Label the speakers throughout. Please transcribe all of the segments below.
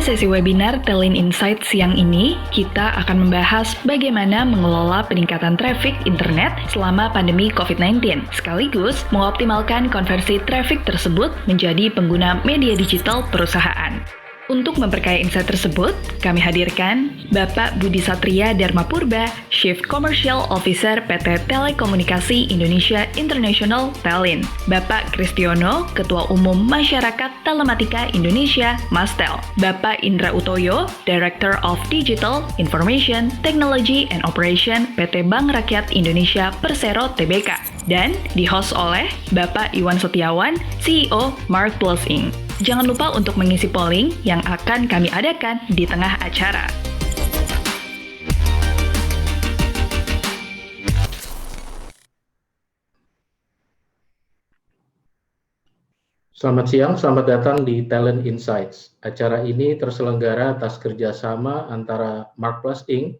Speaker 1: sesi webinar Telin Insight siang ini, kita akan membahas bagaimana mengelola peningkatan traffic internet selama pandemi COVID-19, sekaligus mengoptimalkan konversi traffic tersebut menjadi pengguna media digital perusahaan. Untuk memperkaya insight tersebut, kami hadirkan Bapak Budi Satria Darmapurba, Chief Commercial Officer PT Telekomunikasi Indonesia International Telin, Bapak Kristiono, Ketua Umum Masyarakat Telematika Indonesia Mastel, Bapak Indra Utoyo, Director of Digital Information Technology and Operation PT Bank Rakyat Indonesia Persero Tbk, dan di-host oleh Bapak Iwan Setiawan, CEO Mark Plus Inc. Jangan lupa untuk mengisi polling yang akan kami adakan di tengah acara.
Speaker 2: Selamat siang, selamat datang di Talent Insights. Acara ini terselenggara atas kerjasama antara Mark Plus Inc.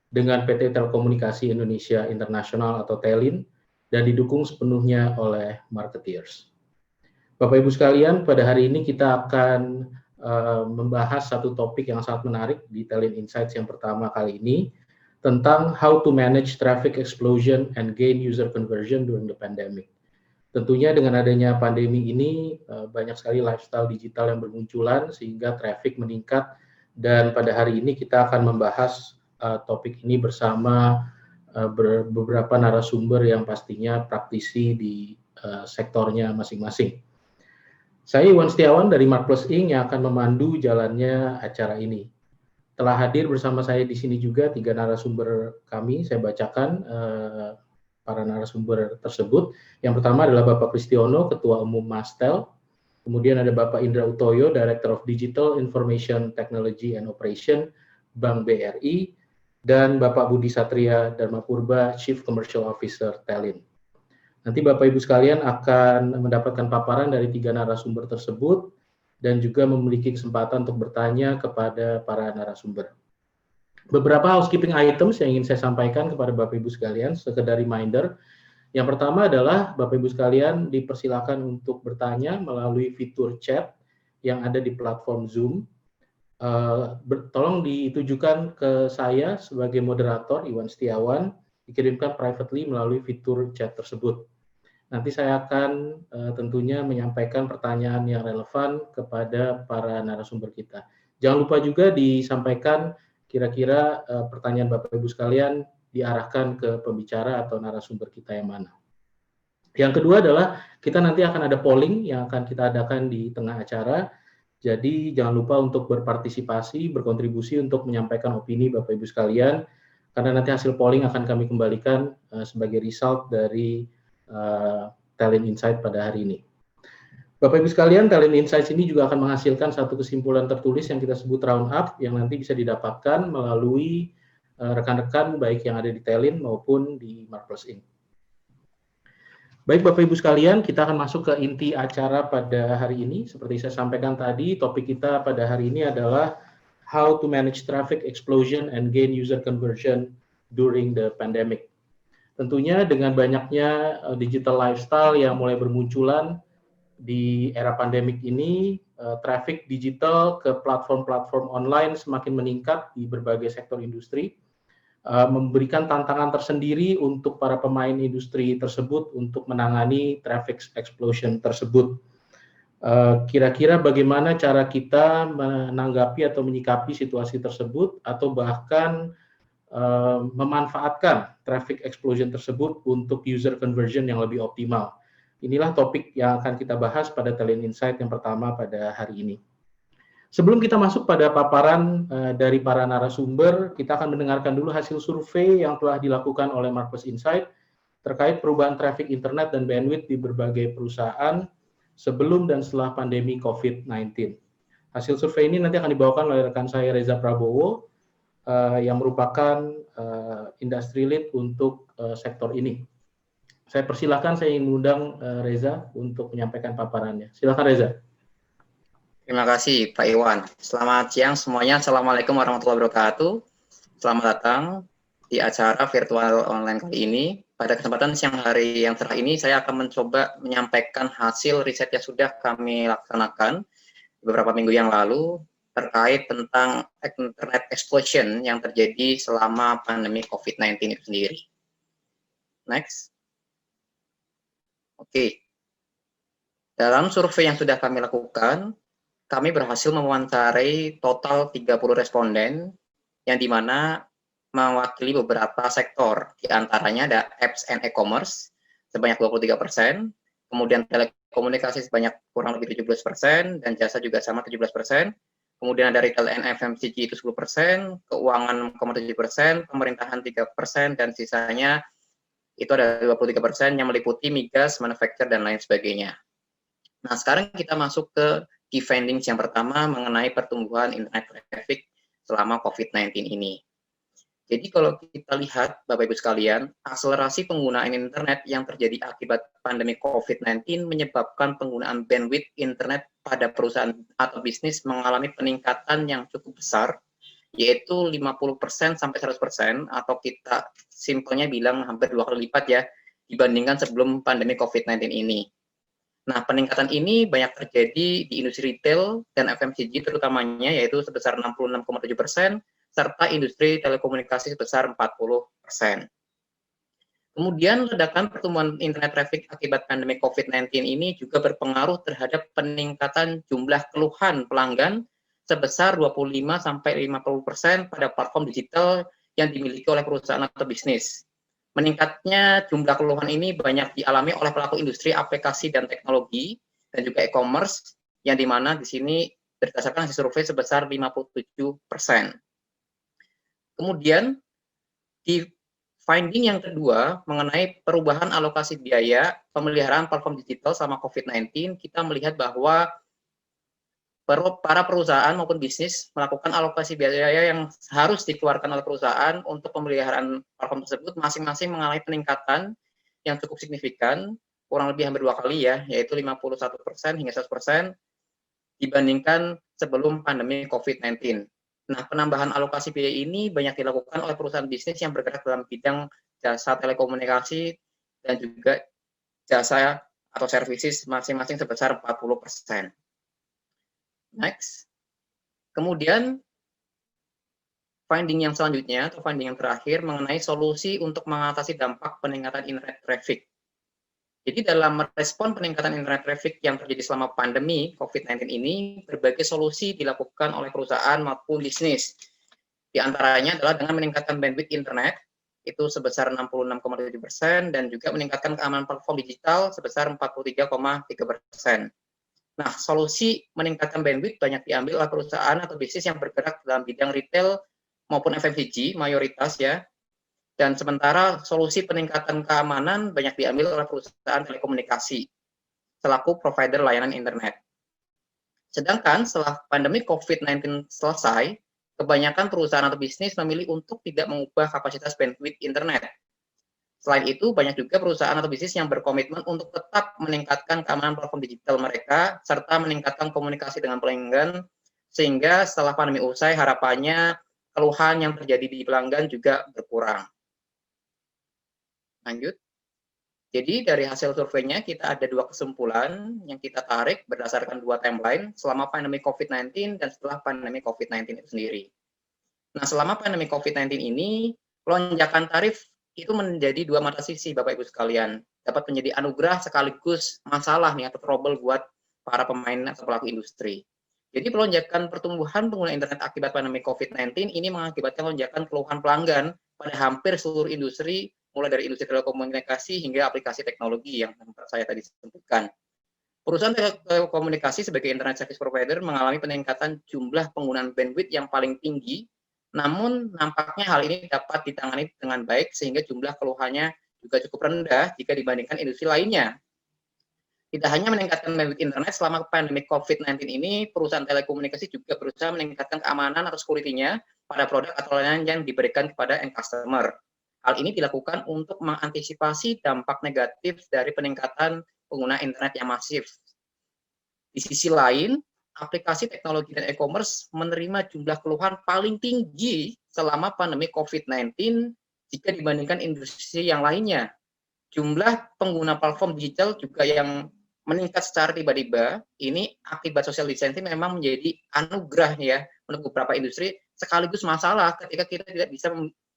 Speaker 2: dengan PT Telekomunikasi Indonesia International atau Telin dan didukung sepenuhnya oleh marketeers. Bapak Ibu sekalian, pada hari ini kita akan membahas satu topik yang sangat menarik di Telin Insights yang pertama kali ini tentang how to manage traffic explosion and gain user conversion during the pandemic. Tentunya dengan adanya pandemi ini banyak sekali lifestyle digital yang bermunculan sehingga traffic meningkat, dan pada hari ini kita akan membahas topik ini bersama beberapa narasumber yang pastinya praktisi di sektornya masing-masing. Saya Iwan Setiawan dari Mark Plus Inc. yang akan memandu jalannya acara ini. Telah hadir bersama saya di sini juga 3 narasumber kami. Saya bacakan para narasumber tersebut. Yang pertama adalah Bapak Kristiono, Ketua Umum Mastel. Kemudian ada Bapak Indra Utoyo, Director of Digital Information Technology and Operation Bank BRI. Dan Bapak Budi Satria Darmapurba, Chief Commercial Officer Telin. Nanti Bapak Ibu sekalian akan mendapatkan paparan dari 3 narasumber tersebut dan juga memiliki kesempatan untuk bertanya kepada para narasumber. Beberapa housekeeping items yang ingin saya sampaikan kepada Bapak Ibu sekalian, sekedar reminder. Yang pertama adalah Bapak Ibu sekalian dipersilakan untuk bertanya melalui fitur chat yang ada di platform Zoom. Tolong ditujukan ke saya sebagai moderator, Iwan Setiawan, dikirimkan privately melalui fitur chat tersebut. Nanti saya akan tentunya menyampaikan pertanyaan yang relevan kepada para narasumber kita. Jangan lupa juga disampaikan kira-kira pertanyaan Bapak Ibu sekalian diarahkan ke pembicara atau narasumber kita yang mana. Yang kedua adalah kita nanti akan ada polling yang akan kita adakan di tengah acara. Jadi jangan lupa untuk berpartisipasi, berkontribusi untuk menyampaikan opini Bapak Ibu sekalian, karena nanti hasil polling akan kami kembalikan sebagai result dari Telin Insight pada hari ini. Bapak Ibu sekalian, Telin Insights ini juga akan menghasilkan satu kesimpulan tertulis yang kita sebut roundup yang nanti bisa didapatkan melalui rekan-rekan baik yang ada di Telin maupun di Mark Plus Inc. Baik Bapak Ibu sekalian, kita akan masuk ke inti acara pada hari ini. Seperti saya sampaikan tadi, topik kita pada hari ini adalah how to manage traffic explosion and gain user conversion during the pandemic. Tentunya dengan banyaknya digital lifestyle yang mulai bermunculan di era pandemik ini, traffic digital ke platform-platform online semakin meningkat di berbagai sektor industri, memberikan tantangan tersendiri untuk para pemain industri tersebut untuk menangani traffic explosion tersebut. Kira-kira bagaimana cara kita menanggapi atau menyikapi situasi tersebut, atau bahkan memanfaatkan traffic explosion tersebut untuk user conversion yang lebih optimal. Inilah topik yang akan kita bahas pada Telin Insight yang pertama pada hari ini. Sebelum kita masuk pada paparan dari para narasumber, kita akan mendengarkan dulu hasil survei yang telah dilakukan oleh Mark Plus Insight terkait perubahan traffic internet dan bandwidth di berbagai perusahaan sebelum dan setelah pandemi COVID-19. Hasil survei ini nanti akan dibawakan oleh rekan saya Reza Prabowo yang merupakan industry lead untuk sektor ini. Saya persilakan, saya ingin mengundang Reza untuk menyampaikan paparannya. Silakan Reza.
Speaker 3: Terima kasih Pak Iwan. Selamat siang semuanya. Assalamualaikum warahmatullahi wabarakatuh. Selamat datang di acara virtual online kali ini. Pada kesempatan siang hari yang cerah ini, saya akan mencoba menyampaikan hasil riset yang sudah kami laksanakan beberapa minggu yang lalu terkait tentang internet explosion yang terjadi selama pandemi COVID-19 itu sendiri. Next. Oke. Dalam survei yang sudah kami lakukan, kami berhasil mewawancarai total 30 responden yang dimana mewakili beberapa sektor. Di antaranya ada apps and e-commerce sebanyak 23%, kemudian telekomunikasi sebanyak kurang lebih 17%, dan jasa juga sama 17%. Kemudian ada retail and FMCG itu 10%, keuangan 0,7%, pemerintahan 3%, dan sisanya itu ada 23% yang meliputi migas, manufacture, dan lain sebagainya. Nah, sekarang kita masuk ke key findings yang pertama mengenai pertumbuhan internet traffic selama COVID-19 ini. Jadi kalau kita lihat, Bapak Ibu sekalian, akselerasi penggunaan internet yang terjadi akibat pandemi COVID-19 menyebabkan penggunaan bandwidth internet pada perusahaan atau bisnis mengalami peningkatan yang cukup besar, yaitu 50% sampai 100%, atau kita simpelnya bilang hampir 2 kali lipat ya, dibandingkan sebelum pandemi COVID-19 ini. Nah, peningkatan ini banyak terjadi di industri retail dan FMCG terutamanya, yaitu sebesar 66,7%, serta industri telekomunikasi sebesar 40%. Kemudian, ledakan pertumbuhan internet traffic akibat pandemi COVID-19 ini juga berpengaruh terhadap peningkatan jumlah keluhan pelanggan sebesar 25-50% pada platform digital yang dimiliki oleh perusahaan atau bisnis. Meningkatnya jumlah keluhan ini banyak dialami oleh pelaku industri aplikasi dan teknologi dan juga e-commerce, yang dimana di sini berdasarkan hasil survei sebesar 57%. Kemudian di finding yang kedua mengenai perubahan alokasi biaya pemeliharaan platform digital selama COVID-19, kita melihat bahwa para perusahaan maupun bisnis melakukan alokasi biaya yang harus dikeluarkan oleh perusahaan untuk pemeliharaan platform tersebut masing-masing mengalami peningkatan yang cukup signifikan, kurang lebih hampir 2 kali ya, yaitu 51% hingga 100% dibandingkan sebelum pandemi COVID-19. Nah, penambahan alokasi biaya ini banyak dilakukan oleh perusahaan bisnis yang bergerak dalam bidang jasa telekomunikasi dan juga jasa atau services masing-masing sebesar 40%. Next. Kemudian, finding yang selanjutnya atau finding yang terakhir mengenai solusi untuk mengatasi dampak peningkatan internet traffic. Jadi dalam merespon peningkatan internet traffic yang terjadi selama pandemi COVID-19 ini, berbagai solusi dilakukan oleh perusahaan maupun bisnis. Di antaranya adalah dengan meningkatkan bandwidth internet, itu sebesar 66,7%, dan juga meningkatkan keamanan platform digital sebesar 43,3%. Nah, solusi meningkatkan bandwidth banyak diambil oleh perusahaan atau bisnis yang bergerak dalam bidang retail maupun FMCG, mayoritas ya. Dan sementara solusi peningkatan keamanan banyak diambil oleh perusahaan telekomunikasi selaku provider layanan internet. Sedangkan setelah pandemi COVID-19 selesai, kebanyakan perusahaan atau bisnis memilih untuk tidak mengubah kapasitas bandwidth internet. Selain itu, banyak juga perusahaan atau bisnis yang berkomitmen untuk tetap meningkatkan keamanan platform digital mereka, serta meningkatkan komunikasi dengan pelanggan, sehingga setelah pandemi usai, harapannya keluhan yang terjadi di pelanggan juga berkurang. Lanjut. Jadi dari hasil surveinya kita ada 2 kesimpulan yang kita tarik berdasarkan 2 timeline selama pandemi COVID-19 dan setelah pandemi COVID-19 itu sendiri. Nah, selama pandemi COVID-19 ini, lonjakan tarif itu menjadi 2 mata sisi, Bapak Ibu sekalian. Dapat menjadi anugerah sekaligus masalah nih atau trouble buat para pemain atau pelaku industri. Jadi pelonjakan pertumbuhan pengguna internet akibat pandemi COVID-19 ini mengakibatkan lonjakan keluhan pelanggan pada hampir seluruh industri, mulai dari industri telekomunikasi hingga aplikasi teknologi yang saya tadi sebutkan. Perusahaan telekomunikasi sebagai internet service provider mengalami peningkatan jumlah penggunaan bandwidth yang paling tinggi, namun nampaknya hal ini dapat ditangani dengan baik sehingga jumlah keluhannya juga cukup rendah jika dibandingkan industri lainnya. Tidak hanya meningkatkan bandwidth internet selama pandemi COVID-19 ini, perusahaan telekomunikasi juga berusaha meningkatkan keamanan atau security-nya pada produk atau layanan yang diberikan kepada end customer. Hal ini dilakukan untuk mengantisipasi dampak negatif dari peningkatan pengguna internet yang masif. Di sisi lain, aplikasi teknologi dan e-commerce menerima jumlah keluhan paling tinggi selama pandemi COVID-19 jika dibandingkan industri yang lainnya. Jumlah pengguna platform digital juga yang meningkat secara tiba-tiba, ini akibat social distancing memang menjadi anugerah ya untuk beberapa industri, sekaligus masalah ketika kita tidak bisa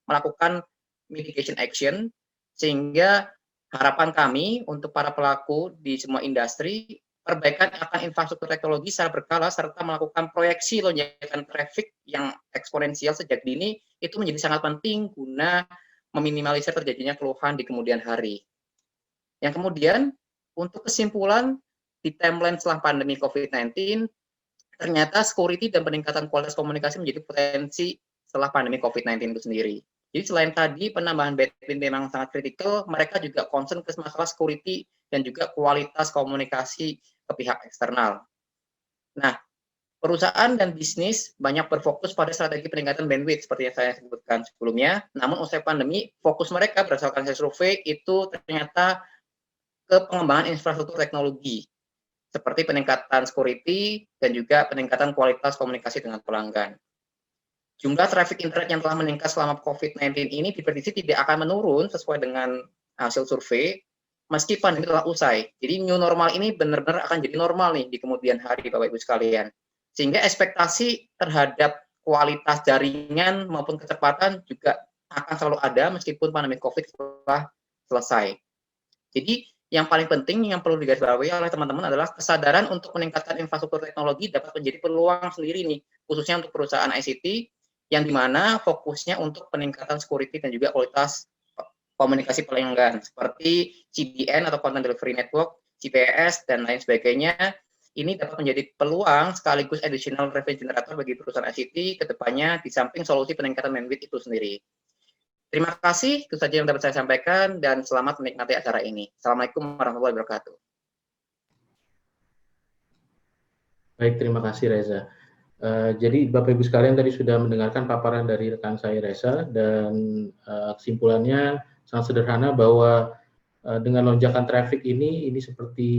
Speaker 3: melakukan mitigation action, sehingga harapan kami untuk para pelaku di semua industri, perbaikan akan infrastruktur teknologi secara berkala, serta melakukan proyeksi lonjakan traffic yang eksponensial sejak dini, itu menjadi sangat penting guna meminimalisir terjadinya keluhan di kemudian hari. Yang kemudian, untuk kesimpulan, di timeline setelah pandemi COVID-19, ternyata security dan peningkatan kualitas komunikasi menjadi potensi setelah pandemi COVID-19 itu sendiri. Jadi selain tadi penambahan bandwidth memang sangat kritikal, mereka juga concern ke masalah security dan juga kualitas komunikasi ke pihak eksternal. Nah, perusahaan dan bisnis banyak berfokus pada strategi peningkatan bandwidth seperti yang saya sebutkan sebelumnya. Namun usai pandemi, fokus mereka berdasarkan hasil survei itu ternyata ke pengembangan infrastruktur teknologi, seperti peningkatan security dan juga peningkatan kualitas komunikasi dengan pelanggan. Jumlah traffic internet yang telah meningkat selama COVID-19 ini diprediksi tidak akan menurun sesuai dengan hasil survei, meski pandemi telah usai. Jadi new normal ini benar-benar akan jadi normal nih di kemudian hari, Bapak Ibu sekalian. Sehingga ekspektasi terhadap kualitas jaringan maupun kecepatan juga akan selalu ada meskipun pandemi COVID telah selesai. Jadi yang paling penting yang perlu digarisbawahi oleh teman-teman adalah kesadaran untuk meningkatkan infrastruktur teknologi dapat menjadi peluang sendiri nih, khususnya untuk perusahaan ICT, yang dimana fokusnya untuk peningkatan security dan juga kualitas komunikasi pelanggan, seperti CDN atau Content Delivery Network, CPS, dan lain sebagainya. Ini dapat menjadi peluang sekaligus additional revenue generator bagi perusahaan ICT ke depannya di samping solusi peningkatan bandwidth itu sendiri. Terima kasih, itu saja yang dapat saya sampaikan, dan selamat menikmati acara ini. Assalamualaikum warahmatullahi wabarakatuh.
Speaker 2: Baik, terima kasih Reza. Jadi Bapak Ibu sekalian tadi sudah mendengarkan paparan dari rekan saya Reza, dan kesimpulannya sangat sederhana bahwa dengan lonjakan traffic ini seperti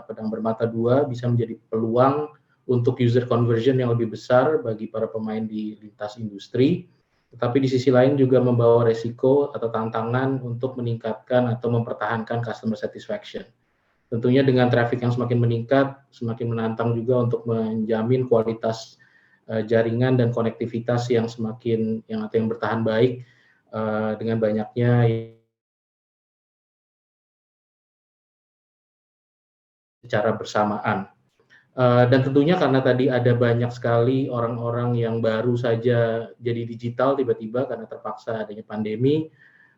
Speaker 2: pedang bermata dua, bisa menjadi peluang untuk user conversion yang lebih besar bagi para pemain di lintas industri. Tetapi di sisi lain juga membawa resiko atau tantangan untuk meningkatkan atau mempertahankan customer satisfaction. Tentunya dengan traffic yang semakin meningkat, semakin menantang juga untuk menjamin kualitas jaringan dan konektivitas yang bertahan baik dengan banyaknya secara bersamaan. Dan tentunya karena tadi ada banyak sekali orang-orang yang baru saja jadi digital tiba-tiba karena terpaksa adanya pandemi,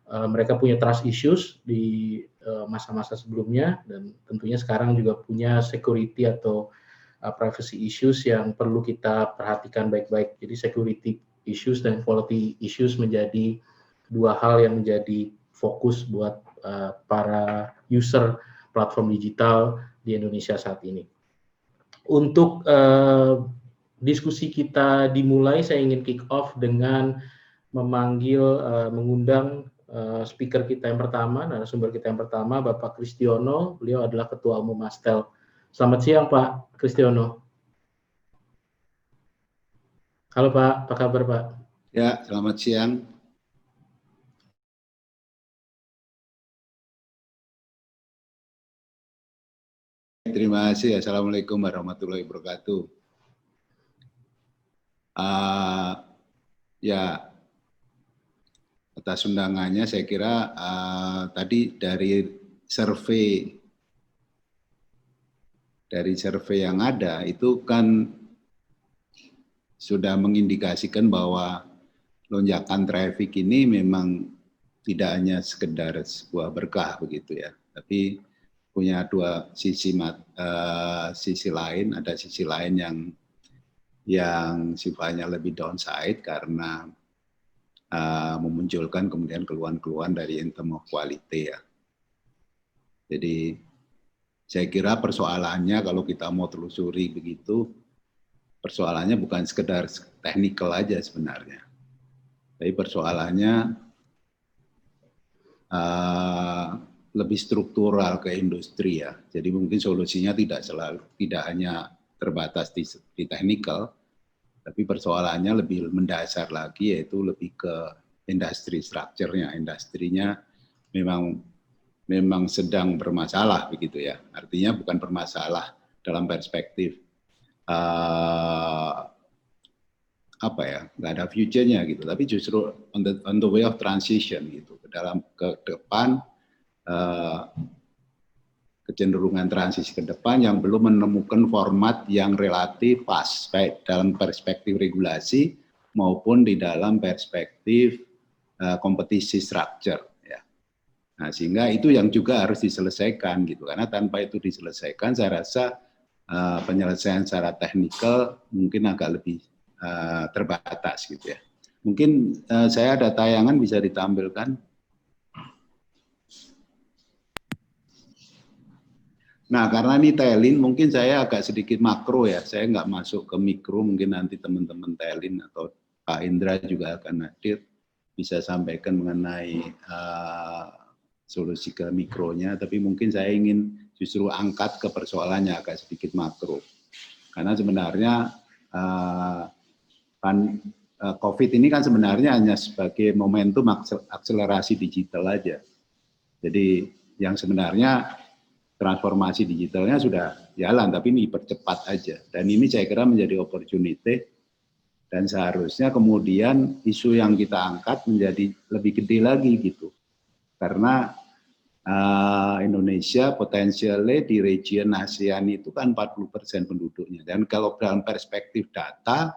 Speaker 2: mereka punya trust issues di masa-masa sebelumnya, dan tentunya sekarang juga punya security atau privacy issues yang perlu kita perhatikan baik-baik. Jadi security issues dan quality issues menjadi dua hal yang menjadi fokus buat para user platform digital di Indonesia saat ini. Untuk diskusi kita dimulai, saya ingin kick off dengan mengundang speaker kita yang pertama, narasumber kita yang pertama, Bapak Kristiono. Beliau adalah Ketua Umum Mastel. Selamat siang, Pak Kristiono. Halo Pak, apa kabar Pak?
Speaker 4: Ya, selamat siang. Terima kasih. Assalamualaikum warahmatullahi wabarakatuh. Ya, atas undangannya saya kira tadi dari survei yang ada itu kan sudah mengindikasikan bahwa lonjakan traffic ini memang tidak hanya sekedar sebuah berkah begitu ya, tapi punya dua sisi lain. Ada sisi lain yang sifatnya lebih downside karena memunculkan kemudian keluhan-keluhan dari in terms of quality ya. Jadi saya kira persoalannya kalau kita mau telusuri begitu, persoalannya bukan sekedar technical aja sebenarnya, tapi persoalannya lebih struktural ke industri ya. Jadi mungkin solusinya tidak hanya terbatas di technical, tapi persoalannya lebih mendasar lagi, yaitu lebih ke industri structure-nya. Industrinya memang memang sedang bermasalah begitu ya. Artinya bukan bermasalah dalam perspektif apa ya, nggak ada future-nya gitu, tapi justru on the way of transition gitu ke depan, kecenderungan transisi ke depan yang belum menemukan format yang relatif pas, baik dalam perspektif regulasi maupun di dalam perspektif kompetisi structure. Ya. Nah, sehingga itu yang juga harus diselesaikan gitu, karena tanpa itu diselesaikan, saya rasa penyelesaian secara teknikal mungkin agak lebih terbatas gitu ya. Mungkin saya ada tayangan bisa ditampilkan. Nah, karena ini telin, mungkin saya agak sedikit makro ya. Saya nggak masuk ke mikro, mungkin nanti teman-teman telin atau Pak Indra juga akan hadir, bisa sampaikan mengenai solusi ke mikronya. Tapi mungkin saya ingin justru angkat ke persoalannya agak sedikit makro. Karena sebenarnya COVID ini kan sebenarnya hanya sebagai momentum akselerasi digital aja. Jadi yang sebenarnya transformasi digitalnya sudah jalan, tapi ini dipercepat aja. Dan ini saya kira menjadi opportunity, dan seharusnya kemudian isu yang kita angkat menjadi lebih gede lagi gitu. Karena Indonesia potensialnya di region ASEAN itu kan 40% penduduknya. Dan kalau dalam perspektif data,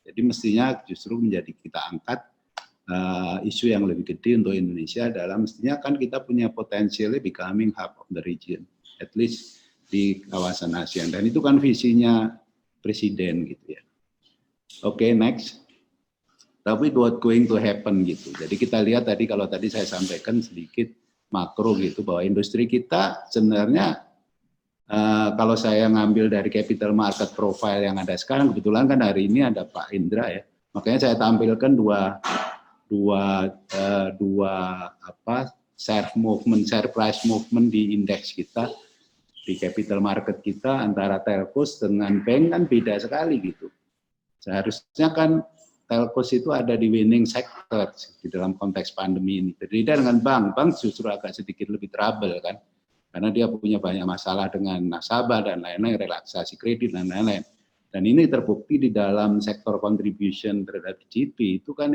Speaker 4: jadi mestinya justru menjadi kita angkat isu yang lebih gede untuk Indonesia adalah mestinya kan kita punya potensialnya becoming hub of the region, at least di kawasan ASEAN. Dan itu kan visinya Presiden gitu ya. Oke, next. Tapi what going to happen gitu. Jadi kita lihat tadi, kalau tadi saya sampaikan sedikit makro gitu, bahwa industri kita sebenarnya kalau saya ngambil dari capital market profile yang ada sekarang, kebetulan kan hari ini ada Pak Indra ya, makanya saya tampilkan share price movement di indeks kita, di capital market kita antara telcos dengan bank kan beda sekali gitu. Seharusnya kan telcos itu ada di winning sector di dalam konteks pandemi ini. Berbeda dengan bank justru agak sedikit lebih trouble kan, karena dia punya banyak masalah dengan nasabah dan lain-lain, relaksasi kredit dan lain-lain. Dan ini terbukti di dalam sektor contribution terhadap GDP itu kan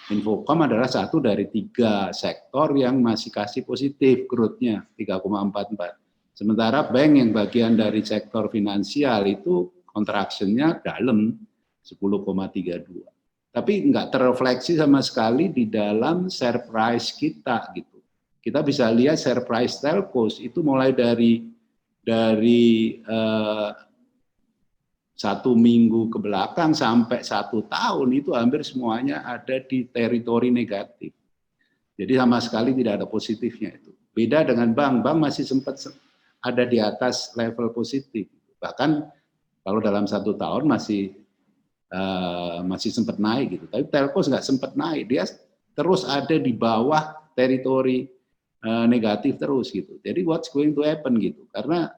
Speaker 4: Infocom adalah satu dari 3 sektor yang masih kasih positif growth-nya 3,44. Sementara bank yang bagian dari sektor finansial itu contraction-nya dalam 10,32. Tapi nggak terrefleksi sama sekali di dalam share price kita gitu. Kita bisa lihat share price telcos itu mulai dari 1 minggu ke belakang sampai 1 tahun itu hampir semuanya ada di teritori negatif. Jadi sama sekali tidak ada positifnya itu. Beda dengan bank masih sempat ada di atas level positif. Bahkan kalau dalam 1 tahun masih sempat naik gitu. Tapi telcos nggak sempat naik, dia terus ada di bawah teritori negatif terus gitu. Jadi what's going to happen gitu? Karena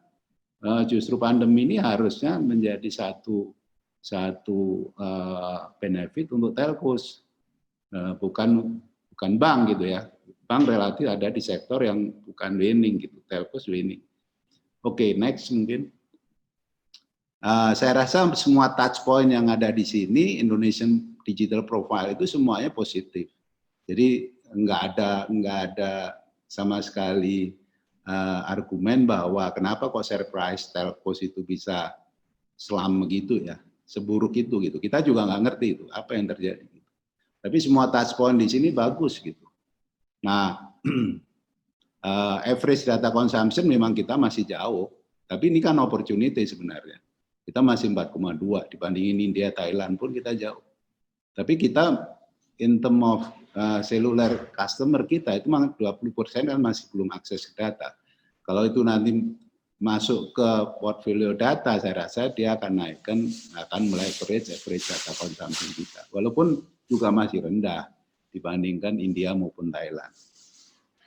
Speaker 4: justru pandemi ini harusnya menjadi satu benefit untuk telcos, bukan bank gitu ya. Bank relatif ada di sektor yang bukan winning gitu, telcos winning. Oke, next mungkin. Saya rasa semua touch point yang ada di sini Indonesian Digital Profile itu semuanya positif. Jadi nggak ada sama sekali argumen bahwa kenapa kok share price telcos itu bisa selam begitu ya, seburuk itu gitu. Kita juga nggak ngerti itu apa yang terjadi. Gitu. Tapi semua touch point di sini bagus gitu. Nah, average data consumption memang kita masih jauh, tapi ini kan opportunity sebenarnya. Kita masih 4,2 dibandingin India, Thailand pun kita jauh. Tapi kita in term of cellular customer kita itu 20% kan masih belum akses ke data. Kalau itu nanti masuk ke portfolio data, saya rasa dia akan meleverage average data consumption kita. Walaupun juga masih rendah dibandingkan India maupun Thailand.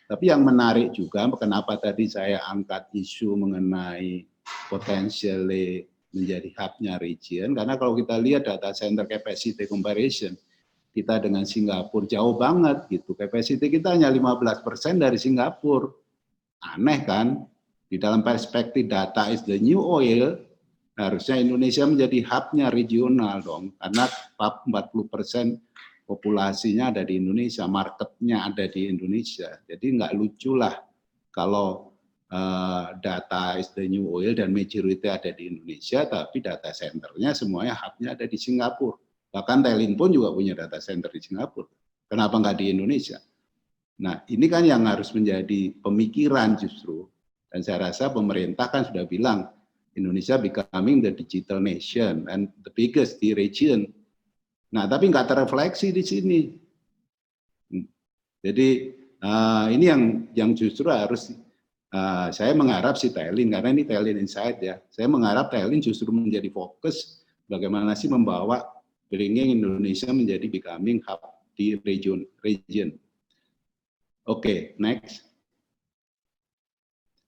Speaker 4: Tapi yang menarik juga, kenapa tadi saya angkat isu mengenai potensialnya menjadi hub-nya region, karena kalau kita lihat data center capacity comparison, kita dengan Singapura jauh banget gitu. Capacity kita hanya 15% dari Singapura. Aneh kan? Di dalam perspektif data is the new oil, harusnya Indonesia menjadi hub-nya regional dong, karena 40% populasinya ada di Indonesia, market-nya ada di Indonesia. Jadi nggak lucu lah kalau data is the new oil dan majority ada di Indonesia, tapi data center-nya semuanya hub-nya ada di Singapura. Bahkan Telin pun juga punya data center di Singapura. Kenapa nggak di Indonesia? Nah, ini kan yang harus menjadi pemikiran justru. Dan saya rasa pemerintah kan sudah bilang, Indonesia becoming the digital nation and the biggest di region. Nah, tapi nggak terrefleksi di sini. Jadi ini yang justru harus saya mengharap si Telin, karena ini Telin Insight ya. Saya mengharap Telin justru menjadi fokus bagaimana sih membawa bringing Indonesia menjadi becoming hub di region. Oke, next.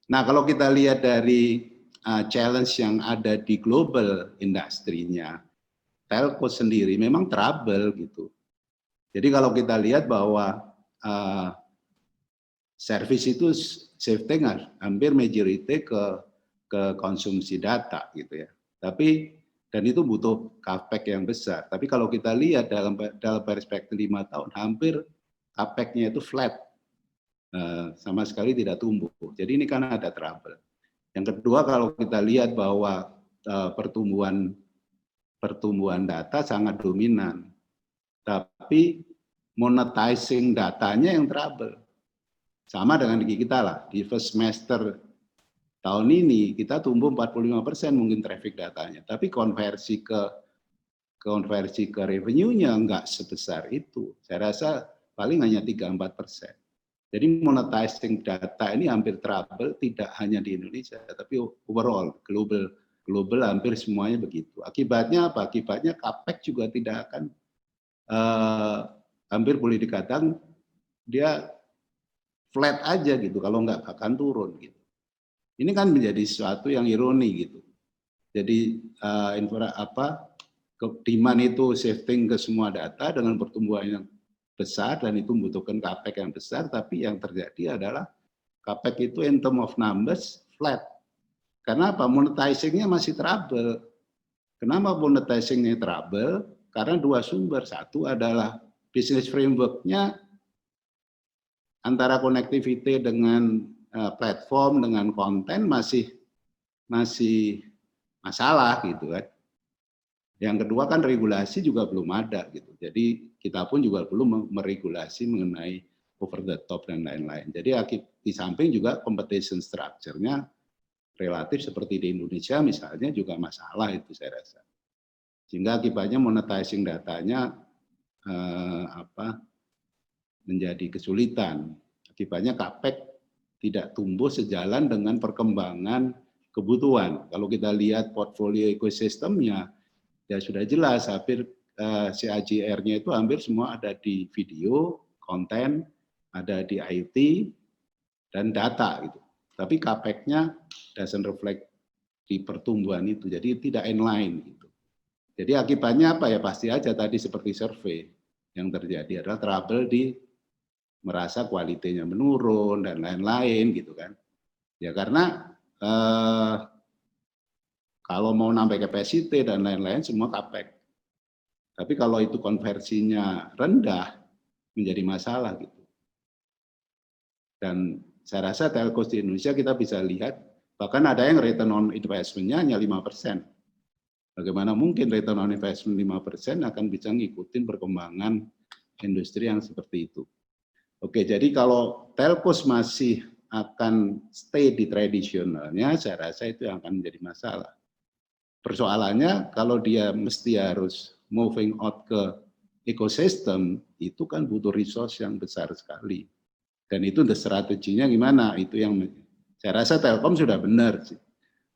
Speaker 4: Nah, kalau kita lihat dari challenge yang ada di global industrinya, telco sendiri memang trouble gitu. Jadi kalau kita lihat bahwa service itu shifting hampir majority ke konsumsi data gitu ya. Tapi dan itu butuh capex yang besar. Tapi kalau kita lihat dalam perspektif 5 tahun hampir capex-nya itu flat. Sama sekali tidak tumbuh. Jadi ini kan ada trouble. Yang kedua kalau kita lihat bahwa pertumbuhan data sangat dominan. Tapi monetizing datanya yang trouble. Sama dengan di kita lah, di first semester tahun ini kita tumbuh 45% mungkin traffic datanya, tapi konversi ke revenue-nya enggak sebesar itu. Saya rasa paling hanya 3-4%. Jadi monetizing data ini hampir trouble, tidak hanya di Indonesia, tapi overall, global hampir semuanya begitu. Akibatnya apa? Akibatnya capex juga tidak akan, hampir boleh dikatakan dia flat aja gitu, kalau nggak akan turun gitu. Ini kan menjadi sesuatu yang ironi gitu. Jadi demand itu shifting ke semua data dengan pertumbuhan yang besar dan itu membutuhkan capex yang besar, tapi yang terjadi adalah capex itu in term of numbers flat. Karena apa? Monetizing-nya masih trouble. Kenapa monetizing-nya trouble? Karena dua sumber. Satu adalah business framework-nya antara connectivity dengan platform dengan konten masih masalah gitu kan. Yang kedua kan regulasi juga belum ada gitu. Jadi kita pun juga belum meregulasi mengenai over the top dan lain-lain. Jadi di samping juga competition structure-nya relatif seperti di Indonesia misalnya juga masalah itu saya rasa. Sehingga akibatnya monetizing datanya menjadi kesulitan. Akibatnya capex tidak tumbuh sejalan dengan perkembangan kebutuhan. Kalau kita lihat portfolio ekosistemnya, ya sudah jelas hampir CAGR-nya itu hampir semua ada di video, konten, ada di IT, dan data gitu. Tapi capex-nya doesn't reflect di pertumbuhan itu, jadi tidak inline gitu. Jadi akibatnya apa ya? Pasti aja tadi seperti survei yang terjadi adalah trouble di merasa kualitinya menurun dan lain-lain gitu kan. Ya karena kalau mau nambah capacity dan lain-lain semua capex. Tapi kalau itu konversinya rendah menjadi masalah gitu. Dan saya rasa telco di Indonesia kita bisa lihat bahkan ada yang return on investment-nya hanya 5%. Bagaimana mungkin return on investment 5% akan bisa ngikutin perkembangan industri yang seperti itu. Oke, jadi kalau telcos masih akan stay di tradisionalnya, saya rasa itu yang akan menjadi masalah. Persoalannya kalau dia mesti harus moving out ke ekosistem, itu kan butuh resource yang besar sekali. Dan itu strateginya gimana? Itu yang saya rasa Telkom sudah benar sih.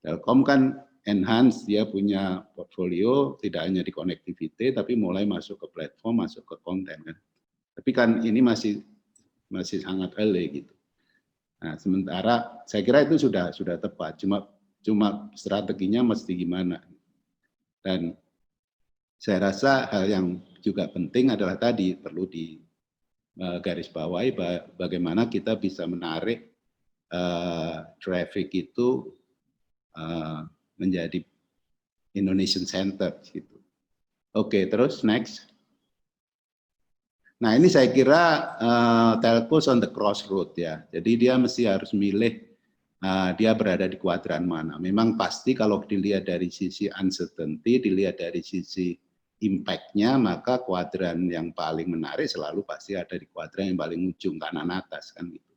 Speaker 4: Telkom kan enhance, dia punya portfolio tidak hanya di connectivity, tapi mulai masuk ke platform, masuk ke konten kan. Tapi kan ini masih sangat early gitu. Nah, sementara saya kira itu sudah tepat. Cuma strateginya mesti gimana. Dan Saya rasa hal yang juga penting adalah tadi perlu digarisbawahi bagaimana kita bisa menarik traffic itu menjadi Indonesian Center gitu. Oke, terus next. Nah, ini saya kira telcos on the crossroad ya. Jadi dia mesti harus milih dia berada di kuadran mana. Memang pasti kalau dilihat dari sisi uncertainty, dilihat dari sisi impact-nya, maka kuadran yang paling menarik selalu pasti ada di kuadran yang paling ujung kanan atas kan gitu.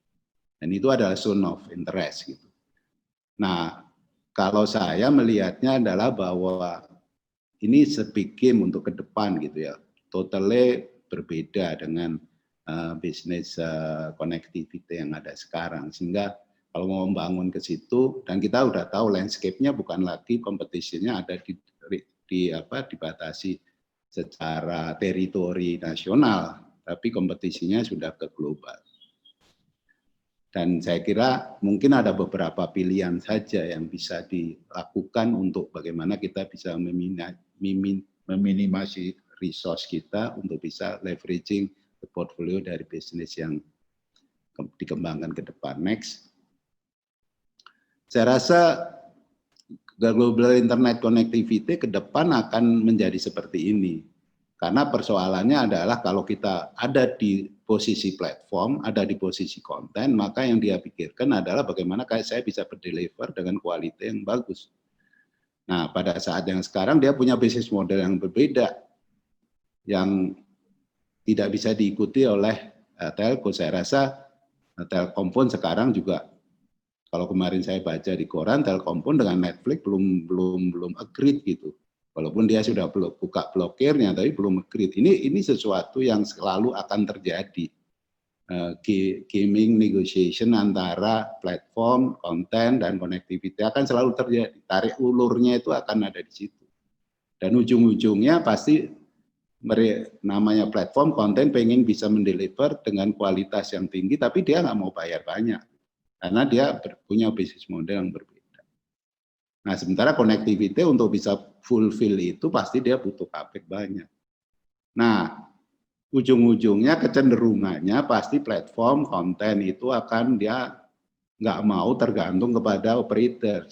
Speaker 4: Dan itu adalah zone of interest gitu. Nah, kalau saya melihatnya adalah bahwa ini speaking untuk ke depan gitu ya. Totally berbeda dengan bisnis connectivity yang ada sekarang, sehingga kalau mau membangun ke situ, dan kita udah tahu landscape-nya bukan lagi competition-nya ada dibatasi secara teritori nasional, tapi kompetisinya sudah ke global. Dan saya kira mungkin ada beberapa pilihan saja yang bisa dilakukan untuk bagaimana kita bisa meminimasi resource kita untuk bisa leveraging the portfolio dari bisnis yang dikembangkan ke depan. Next. Saya rasa global internet connectivity ke depan akan menjadi seperti ini. Karena persoalannya adalah kalau kita ada di posisi platform, ada di posisi konten, maka yang dia pikirkan adalah bagaimana saya bisa berdeliver dengan kualitas yang bagus. Nah, pada saat yang sekarang dia punya bisnis model yang berbeda, yang tidak bisa diikuti oleh telco. Saya rasa Telkom pun sekarang juga, kalau kemarin saya baca di koran, Telkom pun dengan Netflix belum agreed gitu. Walaupun dia sudah buka blokirnya, tapi belum agreed. Ini sesuatu yang selalu akan terjadi. Gaming negotiation antara platform, konten, dan connectivity akan selalu terjadi. Tarik ulurnya itu akan ada di situ. Dan ujung-ujungnya pasti namanya platform konten pengen bisa mendeliver dengan kualitas yang tinggi, tapi dia nggak mau bayar banyak karena dia punya bisnis model yang berbeda. Nah, sementara connectivity untuk bisa fulfill itu pasti dia butuh capex banyak. Nah, ujung-ujungnya kecenderungannya pasti platform konten itu akan dia nggak mau tergantung kepada operator.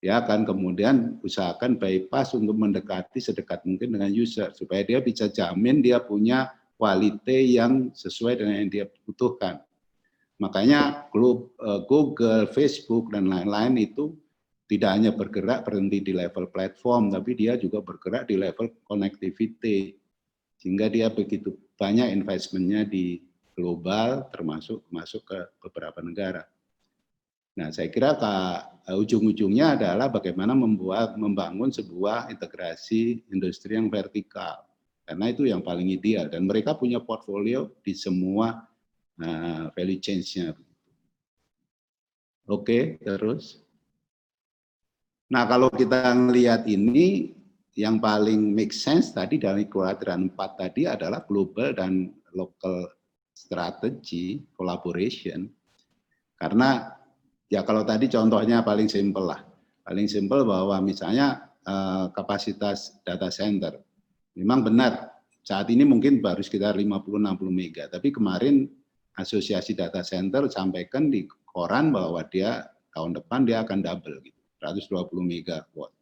Speaker 4: Dia akan kemudian usahakan bypass untuk mendekati sedekat mungkin dengan user supaya dia bisa jamin dia punya kualitas yang sesuai dengan yang dia butuhkan. Makanya Google, Facebook, dan lain-lain itu tidak hanya bergerak berhenti di level platform, tapi dia juga bergerak di level connectivity. Sehingga dia begitu banyak investmentnya di global, termasuk masuk ke beberapa negara. Nah, saya kira ujung-ujungnya adalah bagaimana membangun sebuah integrasi industri yang vertikal. Karena itu yang paling ideal. Dan mereka punya portfolio di semua value chain-nya. Oke, terus. Nah, kalau kita melihat ini, yang paling make sense tadi dari kuadran 4 tadi adalah global dan local strategy, collaboration. Karena ya kalau tadi contohnya paling simpel lah. Paling simpel bahwa misalnya kapasitas data center. Memang benar, saat ini mungkin baru sekitar 50-60 mega. Tapi kemarin Asosiasi Data Center sampaikan di koran bahwa dia tahun depan dia akan double, gitu, 120 megawatt.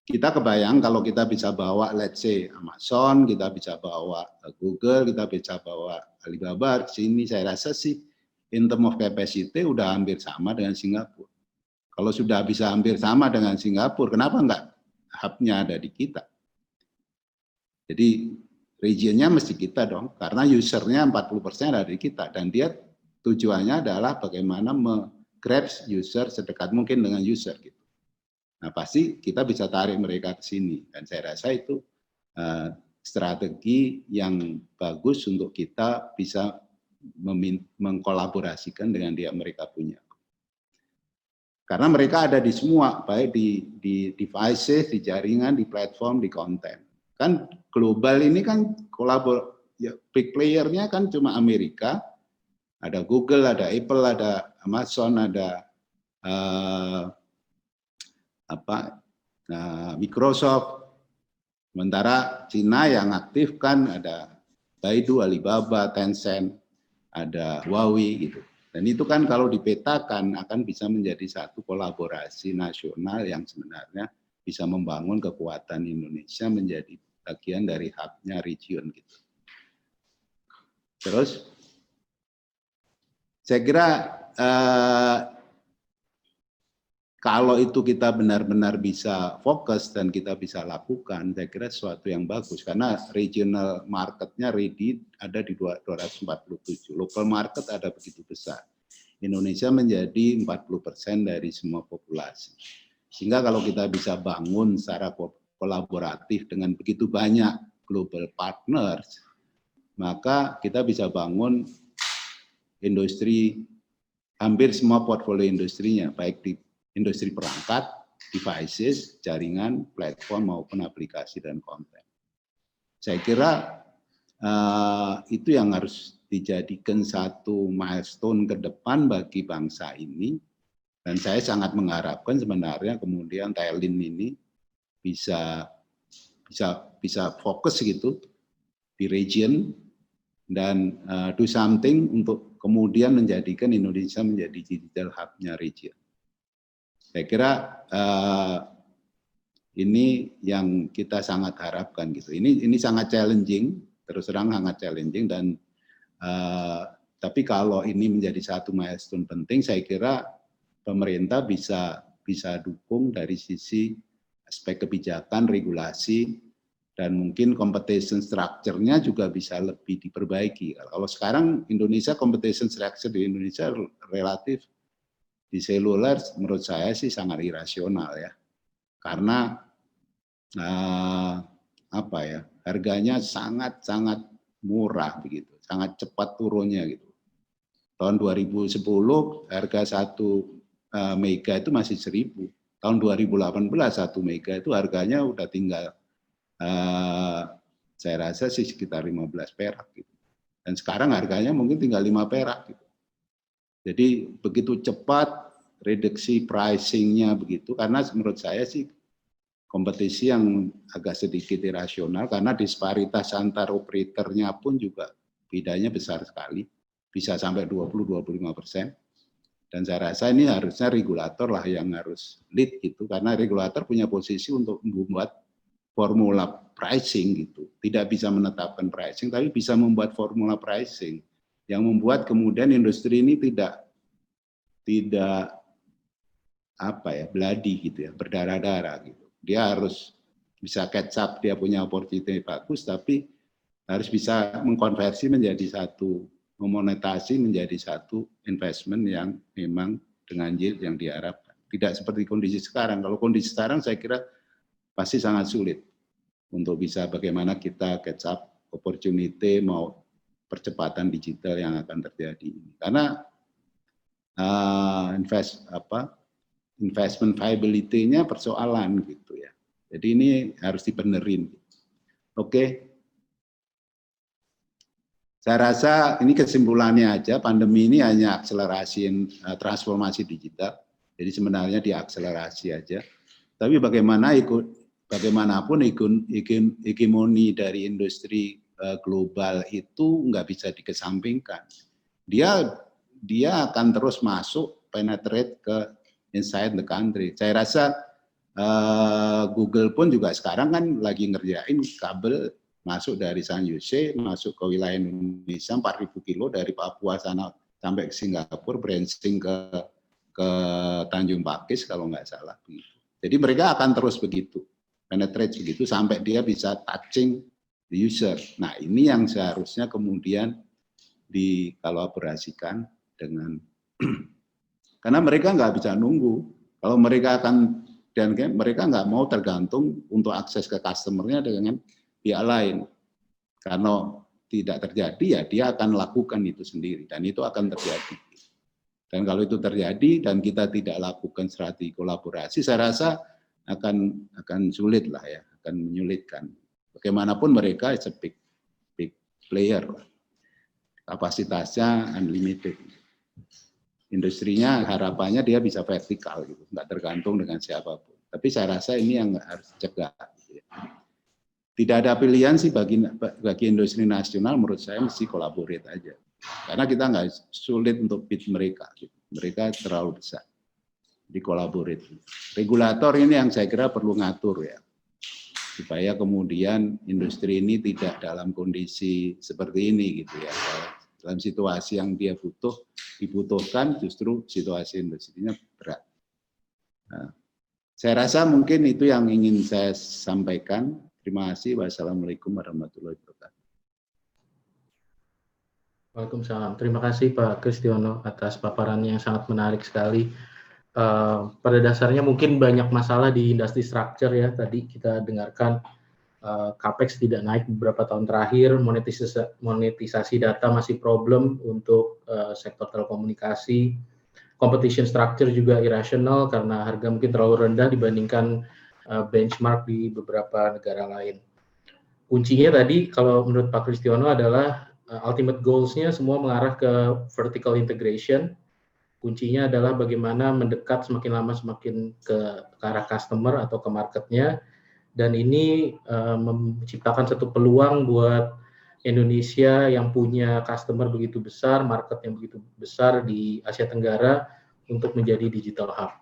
Speaker 4: Kita kebayang kalau kita bisa bawa, let's say Amazon, kita bisa bawa Google, kita bisa bawa Alibaba ke sini, saya rasa sih in term of capacity udah hampir sama dengan Singapura. Kalau sudah bisa hampir sama dengan Singapura, kenapa enggak hub-nya ada di kita? Jadi region-nya mesti kita dong, karena user-nya 40% ada di kita, dan dia tujuannya adalah bagaimana grab user sedekat mungkin dengan user gitu. Nah, pasti kita bisa tarik mereka ke sini, dan saya rasa itu strategi yang bagus untuk kita bisa mengkolaborasikan dengan mereka punya. Karena mereka ada di semua, baik di devices, di jaringan, di platform, di konten. Kan global ini kan ya, big player-nya kan cuma Amerika, ada Google, ada Apple, ada Amazon, ada Microsoft, Sementara Cina yang aktif kan ada Baidu, Alibaba, Tencent, ada Huawei gitu. Dan itu kan kalau dipetakan akan bisa menjadi satu kolaborasi nasional yang sebenarnya bisa membangun kekuatan Indonesia menjadi bagian dari hub-nya region gitu. Terus saya kira kalau itu kita benar-benar bisa fokus dan kita bisa lakukan, saya kira sesuatu yang bagus. Karena regional marketnya ready ada di 247, local market ada begitu besar. Indonesia menjadi 40% dari semua populasi. Sehingga kalau kita bisa bangun secara kolaboratif dengan begitu banyak global partners, maka kita bisa bangun industri, hampir semua portfolio industrinya, baik di industri perangkat, devices, jaringan, platform maupun aplikasi dan konten. Saya kira itu yang harus dijadikan satu milestone ke depan bagi bangsa ini. Dan saya sangat mengharapkan sebenarnya kemudian Thailand ini bisa fokus gitu di region dan do something untuk kemudian menjadikan Indonesia menjadi digital hub-nya region. Saya kira ini yang kita sangat harapkan gitu. Ini sangat challenging, terus terang sangat challenging dan tapi kalau ini menjadi satu milestone penting, saya kira pemerintah bisa dukung dari sisi aspek kebijakan, regulasi, dan mungkin competition structure-nya juga bisa lebih diperbaiki. Kalau sekarang Indonesia competition structure di Indonesia relatif di seluler menurut saya sih sangat irasional ya, karena harganya sangat murah begitu, sangat cepat turunnya gitu. Tahun 2010 harga 1 mega itu masih 1.000, tahun 2018 1 mega itu harganya udah tinggal saya rasa sih sekitar 15 perak gitu, dan sekarang harganya mungkin tinggal 5 perak gitu. Jadi begitu cepat reduksi pricing-nya begitu, karena menurut saya sih kompetisi yang agak sedikit irasional karena disparitas antar operatornya pun juga bedanya besar sekali, bisa sampai 20-25%. Dan saya rasa ini harusnya regulator lah yang harus lead gitu, karena regulator punya posisi untuk membuat formula pricing gitu. Tidak bisa menetapkan pricing, tapi bisa membuat formula pricing yang membuat kemudian industri ini tidak bloody gitu ya, berdarah-darah gitu. Dia harus bisa catch up, dia punya opportunity bagus, tapi harus bisa mengkonversi menjadi satu, memonetasi menjadi satu investment yang memang dengan yield yang diharapkan. Tidak seperti kondisi sekarang. Kalau kondisi sekarang saya kira pasti sangat sulit untuk bisa bagaimana kita catch up opportunity mau percepatan digital yang akan terjadi. Karena investment viability-nya persoalan gitu ya. Jadi ini harus dibenerin. Oke. Saya rasa ini kesimpulannya aja, pandemi ini hanya akselerasi transformasi digital. Jadi sebenarnya diakselerasi aja. Tapi bagaimanapun hegemoni dari industri global itu nggak bisa dikesampingkan. Dia akan terus masuk, penetrate ke inside the country. Saya rasa Google pun juga sekarang kan lagi ngerjain kabel masuk dari San Jose, masuk ke wilayah Indonesia 4.000 kilo dari Papua sana sampai ke Singapura, branching ke Tanjung Pakis kalau nggak salah. Jadi mereka akan terus begitu, penetrate begitu sampai dia bisa touching the user. Nah ini yang seharusnya kemudian dikolaborasikan dengan karena mereka nggak bisa nunggu. Kalau mereka mereka nggak mau tergantung untuk akses ke customer-nya dengan pihak lain. Karena tidak terjadi ya dia akan lakukan itu sendiri dan itu akan terjadi. Dan kalau itu terjadi dan kita tidak lakukan strategi kolaborasi, saya rasa akan sulit lah ya, akan menyulitkan. Bagaimanapun mereka is a big player, kapasitasnya unlimited. Industrinya harapannya dia bisa vertikal gitu, nggak tergantung dengan siapapun. Tapi saya rasa ini yang harus dicegah. Gitu ya. tidak ada pilihan sih bagi industri nasional, menurut saya mesti collaborate aja. Karena kita nggak sulit untuk beat mereka. Mereka terlalu besar. Di collaborate. Regulator ini yang saya kira perlu ngatur ya. Supaya kemudian industri ini tidak dalam kondisi seperti ini gitu ya. Dalam situasi yang dia dibutuhkan justru situasi industrinya berat. Nah, saya rasa mungkin itu yang ingin saya sampaikan. Terima kasih. Wassalamualaikum warahmatullahi wabarakatuh.
Speaker 2: Waalaikumsalam. Terima kasih Pak Kristiono atas paparannya yang sangat menarik sekali. Pada dasarnya mungkin banyak masalah di industri structure ya. Tadi kita dengarkan Capex tidak naik beberapa tahun terakhir, monetisasi data masih problem untuk sektor telekomunikasi, competition structure juga irrational karena harga mungkin terlalu rendah dibandingkan benchmark di beberapa negara lain. Kuncinya tadi kalau menurut Pak Kristiono adalah ultimate goals-nya semua mengarah ke vertical integration. Kuncinya adalah bagaimana mendekat semakin lama semakin ke arah customer atau ke marketnya. Dan ini menciptakan satu peluang buat Indonesia yang punya customer begitu besar, market yang begitu besar di Asia Tenggara untuk menjadi digital hub.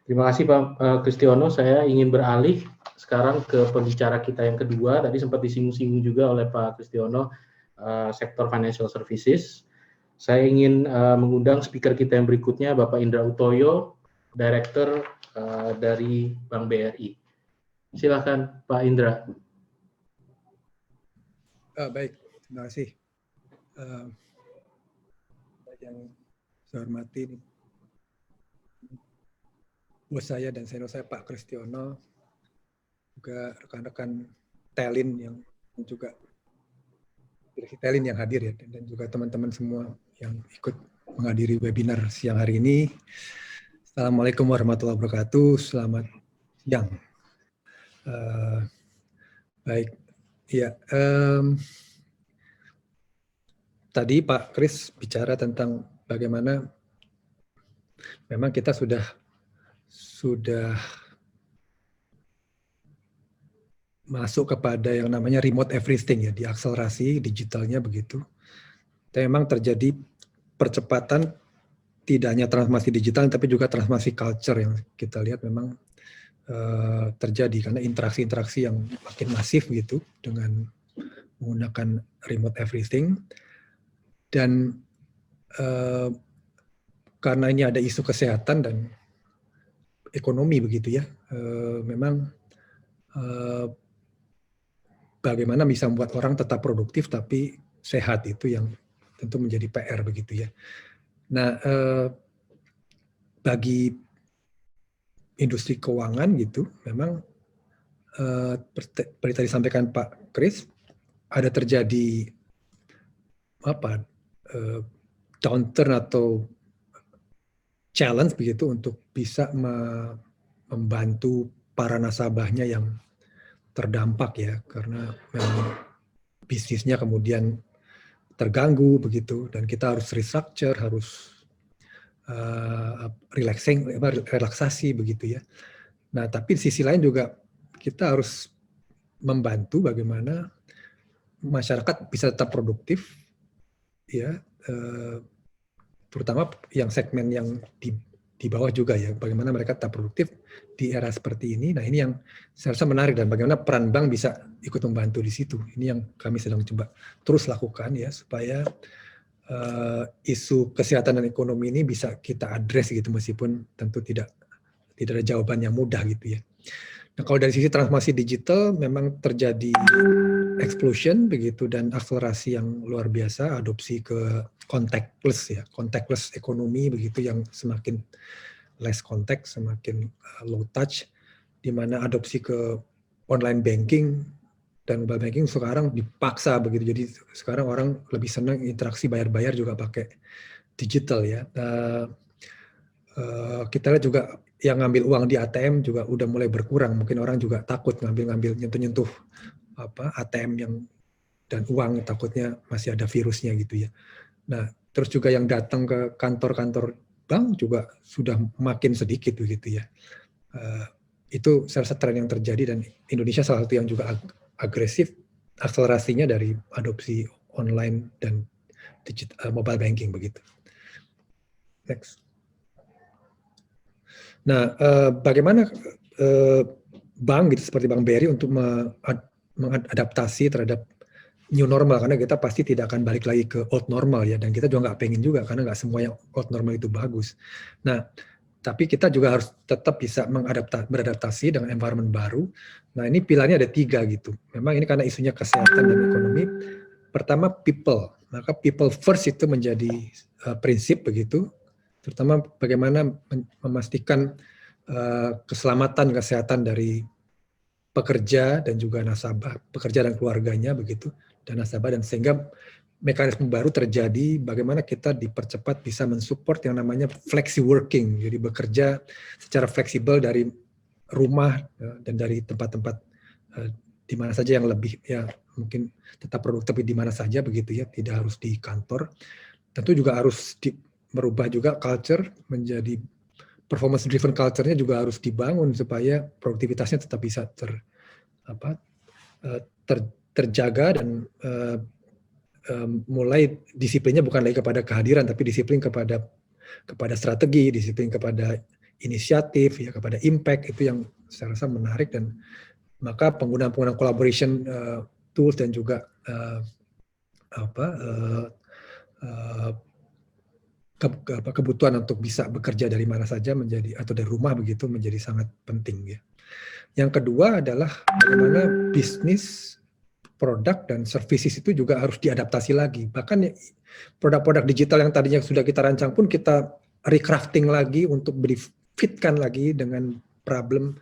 Speaker 2: Terima kasih Pak Kristiono. Saya ingin beralih sekarang ke pembicara kita yang kedua. Tadi sempat disinggung-singgung juga oleh Pak Kristiono, sektor financial services. Saya ingin mengundang speaker kita yang berikutnya, Bapak Indra Utoyo, Director dari Bank BRI. Silakan Pak Indra.
Speaker 5: Baik, terima kasih. Yang saya hormati bos saya dan senior saya Pak Kristiono, juga rekan-rekan Telin yang juga direksi Telin yang hadir ya, dan juga teman-teman semua yang ikut menghadiri webinar siang hari ini. Assalamualaikum warahmatullahi wabarakatuh. Selamat siang. Baik, ya. Tadi Pak Kris bicara tentang bagaimana memang kita sudah masuk kepada yang namanya remote everything ya, diakselerasi digitalnya begitu. Dan memang terjadi percepatan tidak hanya transformasi digital tapi juga transformasi culture yang kita lihat memang terjadi karena interaksi-interaksi yang makin masif gitu dengan menggunakan remote everything. Dan karena ini ada isu kesehatan dan ekonomi begitu ya, memang bagaimana bisa membuat orang tetap produktif tapi sehat itu yang tentu menjadi PR begitu ya. Nah, bagi industri keuangan gitu, memang seperti tadi disampaikan Pak Kris, ada terjadi downturn atau challenge begitu untuk bisa membantu para nasabahnya yang terdampak ya, karena memang bisnisnya kemudian terganggu begitu, dan kita harus restructure, harus relaksasi begitu ya. Nah, tapi di sisi lain juga kita harus membantu bagaimana masyarakat bisa tetap produktif ya, terutama yang segmen yang di bawah juga ya, bagaimana mereka tetap produktif di era seperti ini. Nah, ini yang saya rasa menarik dan bagaimana peran bank bisa ikut membantu di situ. Ini yang kami sedang coba terus lakukan ya, supaya isu kesehatan dan ekonomi ini bisa kita address gitu, meskipun tentu tidak ada jawaban yang mudah gitu ya. Nah, kalau dari sisi transformasi digital memang terjadi explosion begitu dan akselerasi yang luar biasa, adopsi ke contactless ekonomi begitu, yang semakin less contact, semakin low touch, di mana adopsi ke online banking dan mobile banking sekarang dipaksa begitu. Jadi sekarang orang lebih senang interaksi bayar-bayar juga pakai digital ya. Kita lihat juga yang ngambil uang di ATM juga udah mulai berkurang. Mungkin orang juga takut ngambil nyentuh ATM yang dan uang, takutnya masih ada virusnya gitu ya. Nah, terus juga yang datang ke kantor-kantor bank juga sudah makin sedikit begitu ya. Itu salah satu tren yang terjadi, dan Indonesia salah satu yang juga agresif akselerasinya dari adopsi online dan mobile banking begitu. Next. Nah, bagaimana bank gitu seperti Bank BRI untuk mengadaptasi terhadap new normal, karena kita pasti tidak akan balik lagi ke old normal ya, dan kita juga nggak pengen juga karena nggak semua yang old normal itu bagus. Nah, tapi kita juga harus tetap bisa beradaptasi dengan environment baru. Nah, ini pilarnya ada 3 gitu. Memang ini karena isunya kesehatan dan ekonomi. Pertama, people. Maka people first itu menjadi prinsip begitu. Terutama bagaimana memastikan keselamatan kesehatan dari pekerja dan juga nasabah, pekerja dan keluarganya begitu, dan nasabah, dan sehingga mekanisme baru terjadi bagaimana kita dipercepat bisa mensupport yang namanya flexi working, jadi bekerja secara fleksibel dari rumah dan dari tempat-tempat di mana saja yang lebih ya mungkin tetap produktif di mana saja begitu ya, tidak harus di kantor. Tentu juga harus merubah juga culture menjadi performance driven culture-nya juga harus dibangun supaya produktivitasnya tetap bisa terjaga dan mulai disiplinnya bukan lagi kepada kehadiran tapi disiplin kepada strategi, disiplin kepada inisiatif ya, kepada impact. Itu yang saya rasa menarik, dan maka penggunaan collaboration tools dan juga kebutuhan untuk bisa bekerja dari mana saja menjadi, atau dari rumah begitu, menjadi sangat penting ya. Yang kedua adalah bagaimana bisnis, produk dan services itu juga harus diadaptasi lagi. Bahkan produk-produk digital yang tadinya sudah kita rancang pun kita recrafting lagi untuk fitkan lagi dengan problem,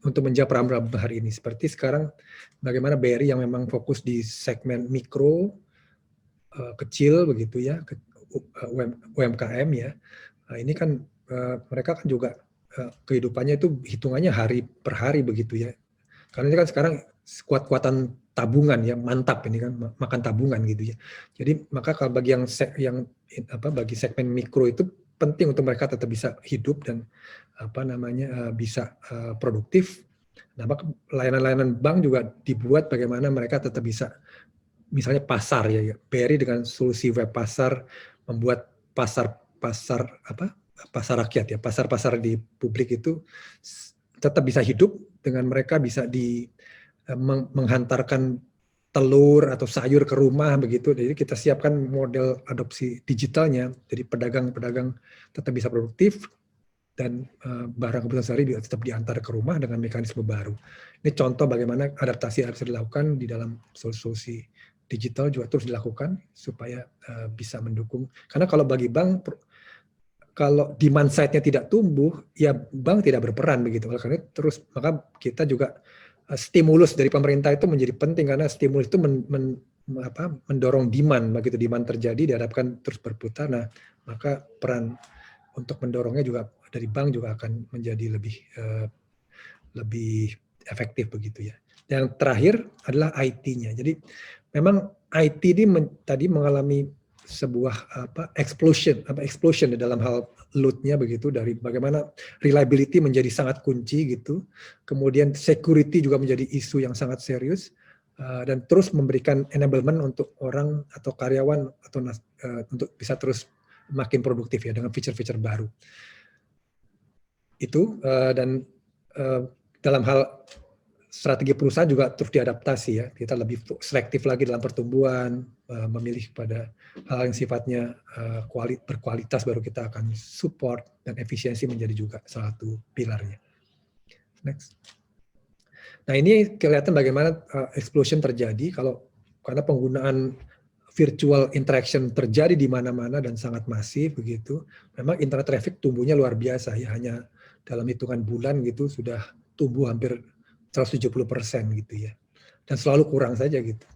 Speaker 5: untuk menjawab problem hari ini. Seperti sekarang bagaimana BRI yang memang fokus di segmen mikro, kecil begitu ya, UMKM ya. Nah, ini kan mereka kan juga kehidupannya itu hitungannya hari per hari begitu ya. Karena ini kan sekarang kuat-kuatan tabungan ya, mantap ini kan makan tabungan gitu ya. Jadi maka kalau bagi bagi segmen mikro itu penting untuk mereka tetap bisa hidup dan bisa produktif. Nah, maka layanan-layanan bank juga dibuat bagaimana mereka tetap bisa, misalnya pasar ya, BRI dengan solusi web pasar membuat pasar rakyat ya, pasar di publik itu tetap bisa hidup dengan mereka bisa menghantarkan telur atau sayur ke rumah begitu. Jadi kita siapkan model adopsi digitalnya, jadi pedagang-pedagang tetap bisa produktif dan barang kebutuhan sehari tetap diantar ke rumah dengan mekanisme baru. Ini contoh bagaimana adaptasi harus dilakukan di dalam solusi digital juga terus dilakukan supaya bisa mendukung. Karena kalau bagi bank, kalau demand side-nya tidak tumbuh, ya bank tidak berperan begitu. Oleh karena terus maka kita juga stimulus dari pemerintah itu menjadi penting, karena stimulus itu mendorong demand. Begitu demand terjadi diharapkan terus berputar. Nah, maka peran untuk mendorongnya juga dari bank juga akan menjadi lebih efektif begitu ya. Yang terakhir adalah IT-nya. Jadi memang IT ini tadi mengalami sebuah explosion di dalam hal load-nya begitu, dari bagaimana reliability menjadi sangat kunci gitu. Kemudian security juga menjadi isu yang sangat serius, dan terus memberikan enablement untuk orang atau karyawan atau untuk bisa terus makin produktif ya dengan feature-feature baru. Itu dan dalam hal strategi perusahaan juga terus diadaptasi ya. Kita lebih selektif lagi dalam pertumbuhan, memilih pada hal yang sifatnya berkualitas baru kita akan support, dan efisiensi menjadi juga salah satu pilarnya. Next. Nah, ini kelihatan bagaimana explosion terjadi karena penggunaan virtual interaction terjadi di mana-mana dan sangat masif begitu. Memang internet traffic tumbuhnya luar biasa ya, hanya dalam hitungan bulan gitu sudah tumbuh hampir 170% gitu ya, dan selalu kurang saja gitu.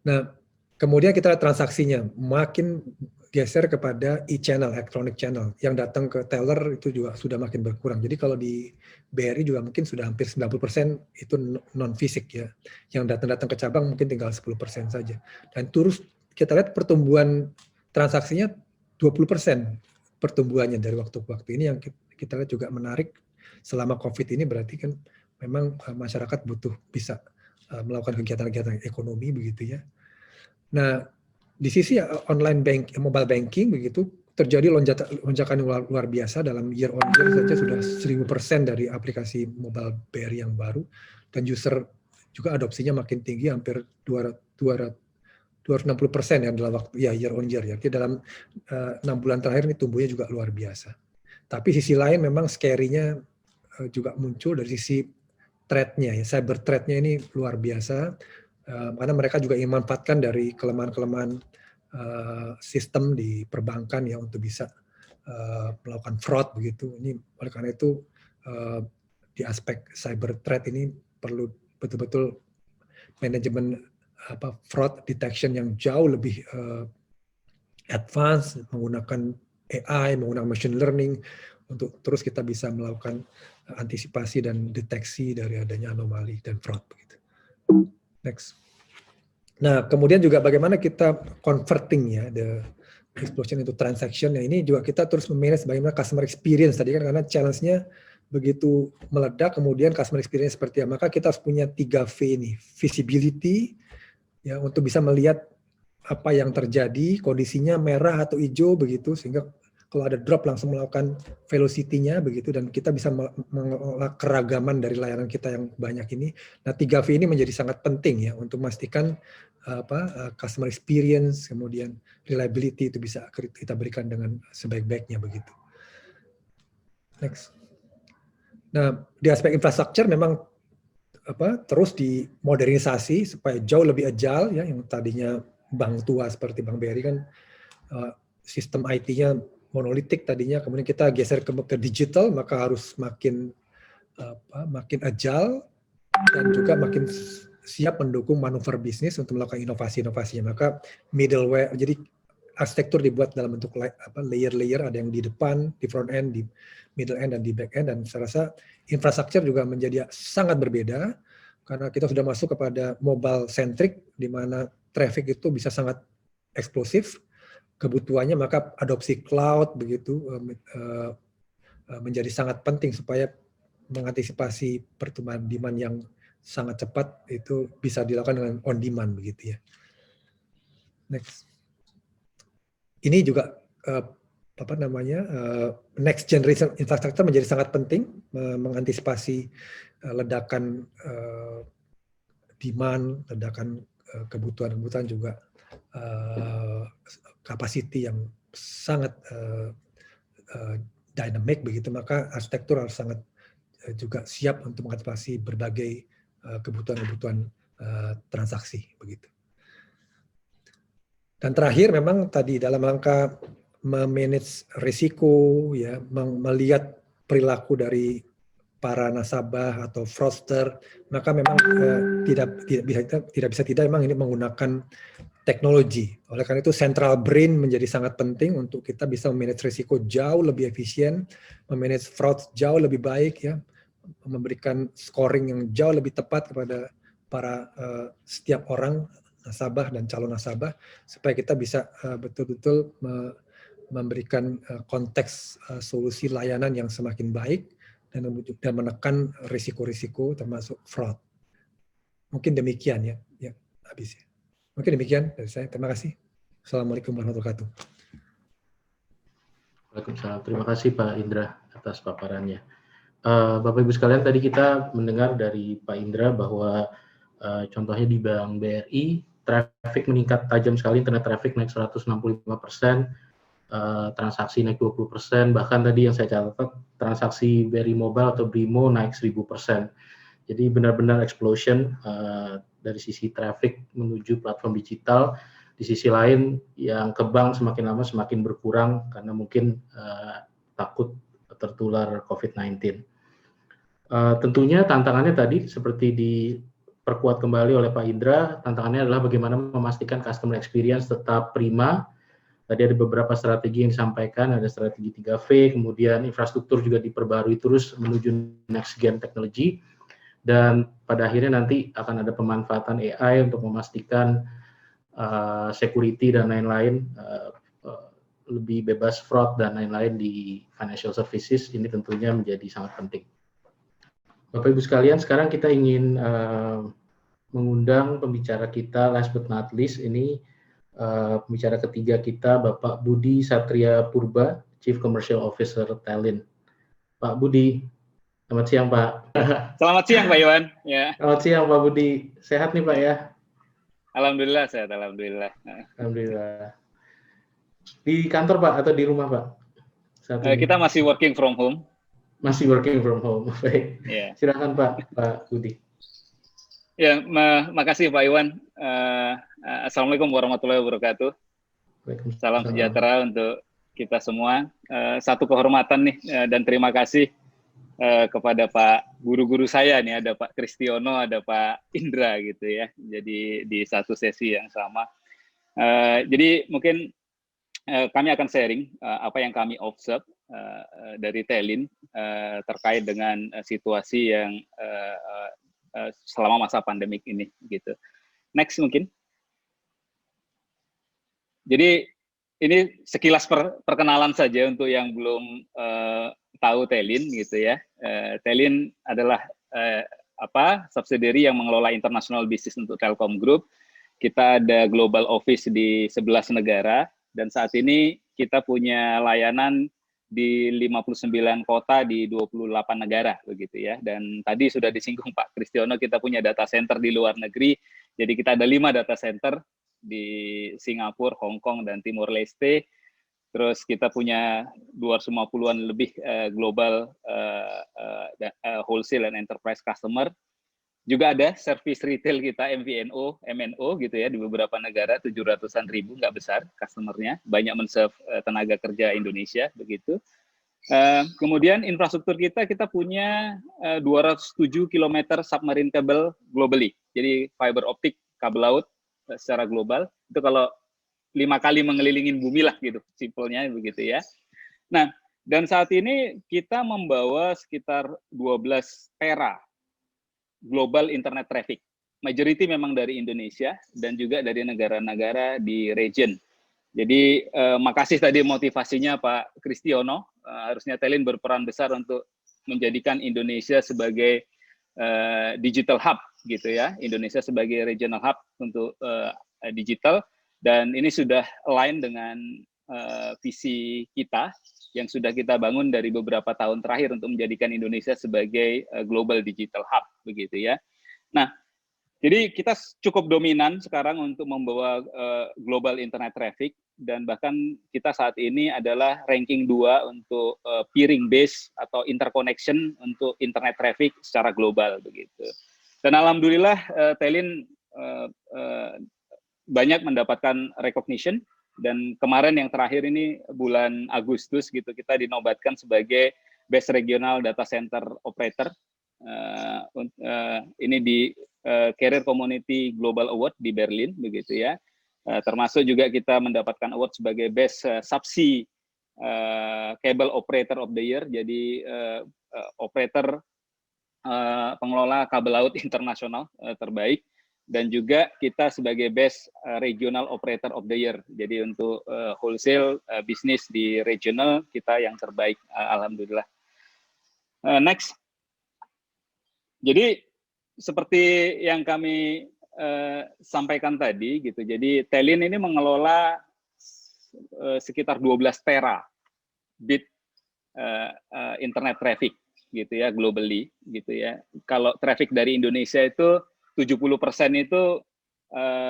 Speaker 5: Nah, kemudian kita lihat transaksinya makin geser kepada e-channel, electronic channel, yang datang ke teller itu juga sudah makin berkurang. Jadi kalau di BRI juga mungkin sudah hampir 90% itu non fisik ya, yang datang ke cabang mungkin tinggal 10% saja. Dan terus kita lihat pertumbuhan transaksinya 20% pertumbuhannya dari waktu ke waktu. Ini yang kita lihat juga menarik selama COVID ini, berarti kan memang masyarakat butuh bisa melakukan kegiatan-kegiatan ekonomi begitu ya. Nah, di sisi mobile banking begitu terjadi lonjakan luar biasa dalam year on year saja sudah 1000% dari aplikasi mobile BRI yang baru, dan user juga adopsinya makin tinggi, hampir 260% ya dalam waktu year on year ya. Jadi dalam 6 bulan terakhir ini tumbuhnya juga luar biasa. Tapi sisi lain memang scary-nya juga muncul dari sisi threat-nya ya, cyber threat-nya ini luar biasa. Karena mereka juga ingin memanfaatkan dari kelemahan-kelemahan sistem di perbankan ya untuk bisa melakukan fraud begitu. Ini oleh karena itu di aspek cyber threat ini perlu betul-betul manajemen fraud detection yang jauh lebih advance, menggunakan AI, menggunakan machine learning untuk terus kita bisa melakukan antisipasi dan deteksi dari adanya anomali dan fraud begitu. Next. Nah, kemudian juga bagaimana kita converting ya the explosion into transaction. Nah, ini juga kita terus memanage bagaimana customer experience tadi kan, karena challenge-nya begitu meledak, kemudian customer experience seperti apa. Maka kita harus punya 3V ini, visibility ya, untuk bisa melihat apa yang terjadi, kondisinya merah atau hijau begitu, sehingga kalau ada drop langsung melakukan velocity-nya begitu, dan kita bisa mengelola keragaman dari layanan kita yang banyak ini. Nah, 3V ini menjadi sangat penting ya untuk memastikan customer experience, kemudian reliability itu bisa kita berikan dengan sebaik-baiknya begitu. Next. Nah, di aspek infrastruktur memang terus dimodernisasi supaya jauh lebih agile ya, yang tadinya bank tua seperti Bank BRI kan sistem IT-nya monolitik tadinya, kemudian kita geser ke digital, maka harus makin agile dan juga makin siap mendukung manuver bisnis untuk melakukan inovasi-inovasinya. Maka middleware, jadi arsitektur dibuat dalam bentuk layer-layer, ada yang di depan, di front end, di middle end, dan di back end, dan saya rasa infrastruktur juga menjadi sangat berbeda karena kita sudah masuk kepada mobile centric, di mana traffic itu bisa sangat eksplosif kebutuhannya, maka adopsi cloud begitu menjadi sangat penting supaya mengantisipasi pertumbuhan demand yang sangat cepat itu bisa dilakukan dengan on demand begitu ya. Next. Ini juga next generation infrastructure menjadi sangat penting mengantisipasi ledakan demand, ledakan kebutuhan juga capacity yang sangat dynamic begitu, maka arsitektur harus sangat juga siap untuk mengantisipasi berbagai kebutuhan-kebutuhan transaksi begitu. Dan terakhir memang tadi dalam rangka memanage risiko ya, melihat perilaku dari para nasabah atau fraudster, maka memang tidak bisa memang ini menggunakan teknologi. Oleh karena itu central brain menjadi sangat penting untuk kita bisa memanage risiko jauh lebih efisien, memanage fraud jauh lebih baik ya, memberikan scoring yang jauh lebih tepat kepada para setiap orang nasabah dan calon nasabah, supaya kita bisa betul-betul memberikan konteks solusi layanan yang semakin baik dan menekan risiko-risiko termasuk fraud. Mungkin demikian ya habis ya. Mungkin demikian dari saya. Terima kasih. Assalamualaikum warahmatullahi wabarakatuh.
Speaker 2: Waalaikumsalam. Terima kasih Pak Indra atas paparannya. Bapak Ibu sekalian, tadi kita mendengar dari Pak Indra bahwa contohnya di Bank BRI, traffic meningkat tajam sekali, internet traffic naik 165%, transaksi naik 20%, bahkan tadi yang saya catat, transaksi BRI Mobile atau BRIMO naik 1000%. Jadi benar-benar explosion dari sisi traffic menuju platform digital. Di sisi lain, yang ke bank semakin lama semakin berkurang karena mungkin takut tertular COVID-19. Tentunya tantangannya tadi seperti diperkuat kembali oleh Pak Indra, tantangannya adalah bagaimana memastikan customer experience tetap prima. Tadi ada beberapa strategi yang disampaikan, ada strategi 3V, kemudian infrastruktur juga diperbarui terus menuju next gen technology, dan pada akhirnya nanti akan ada pemanfaatan AI untuk memastikan security dan lain-lain, lebih bebas fraud dan lain-lain di financial services. Ini tentunya menjadi sangat penting. Bapak Ibu sekalian, sekarang kita ingin mengundang pembicara kita last but not least ini pembicara ketiga kita Bapak Budi Satria Purba, Chief Commercial Officer Telin. Pak Budi, selamat siang Pak.
Speaker 6: Selamat siang Pak Iwan. Ya.
Speaker 2: Selamat siang Pak Budi. Sehat nih Pak ya?
Speaker 6: Alhamdulillah sehat, alhamdulillah.
Speaker 2: Alhamdulillah. Di kantor Pak atau di rumah Pak? Saat ini?
Speaker 6: Kita masih working from home.
Speaker 2: Masih working from home. Baik.
Speaker 6: Yeah.
Speaker 2: Silakan Pak Budi.
Speaker 6: Ya, makasih Pak Iwan. Assalamualaikum warahmatullahi wabarakatuh. Salam sejahtera untuk kita semua. Satu kehormatan nih dan terima kasih kepada Pak guru-guru saya nih, ada Pak Kristiono, ada Pak Indra gitu ya. Jadi di satu sesi yang sama. Jadi mungkin kami akan sharing apa yang kami observe dari Telin terkait dengan situasi yang selama masa pandemik ini gitu. Next mungkin. Jadi ini sekilas perkenalan saja untuk yang belum tahu Telin gitu ya. Telin adalah subsidiary yang mengelola international business untuk Telkom Group. Kita ada global office di 11 negara dan saat ini kita punya layanan di 59 kota di 28 negara begitu ya. Dan tadi sudah disinggung Pak Kristiono, kita punya data center di luar negeri. Jadi kita ada 5 data center di Singapura, Hong Kong, dan Timor Leste. Terus kita punya 250-an lebih global wholesale and enterprise customer. Juga ada service retail kita MNO gitu ya di beberapa negara, 700-an ribu, nggak besar customernya, banyak men-serve tenaga kerja Indonesia begitu. Kemudian infrastruktur kita punya 207 km submarine cable globally, jadi fiber optik kabel laut secara global itu kalau 5 kali mengelilingin bumi lah gitu, simpelnya begitu ya. Nah, dan saat ini kita membawa sekitar 12 tera global internet traffic. Majority memang dari Indonesia dan juga dari negara-negara di region. Jadi makasih tadi motivasinya Pak Kristiono, harusnya Telin berperan besar untuk menjadikan Indonesia sebagai digital hub gitu ya, Indonesia sebagai regional hub untuk digital, dan ini sudah align dengan visi kita yang sudah kita bangun dari beberapa tahun terakhir untuk menjadikan Indonesia sebagai global digital hub begitu ya. Nah, jadi kita cukup dominan sekarang untuk membawa global internet traffic, dan bahkan kita saat ini adalah ranking 2 untuk peering base atau interconnection untuk internet traffic secara global begitu. Dan alhamdulillah Telin banyak mendapatkan recognition, dan kemarin yang terakhir ini bulan Agustus gitu kita dinobatkan sebagai Best Regional Data Center Operator. Ini di Career Community Global Award di Berlin begitu ya. Termasuk juga kita mendapatkan award sebagai Best Subsea Cable Operator of the Year, jadi operator pengelola kabel laut internasional terbaik, dan juga kita sebagai Best Regional Operator of the Year. Jadi untuk wholesale bisnis di regional kita yang terbaik, alhamdulillah. Next. Jadi seperti yang kami sampaikan tadi gitu. Jadi Telin ini mengelola sekitar 12 tera bit internet traffic gitu ya, globally gitu ya. Kalau traffic dari Indonesia itu 70% itu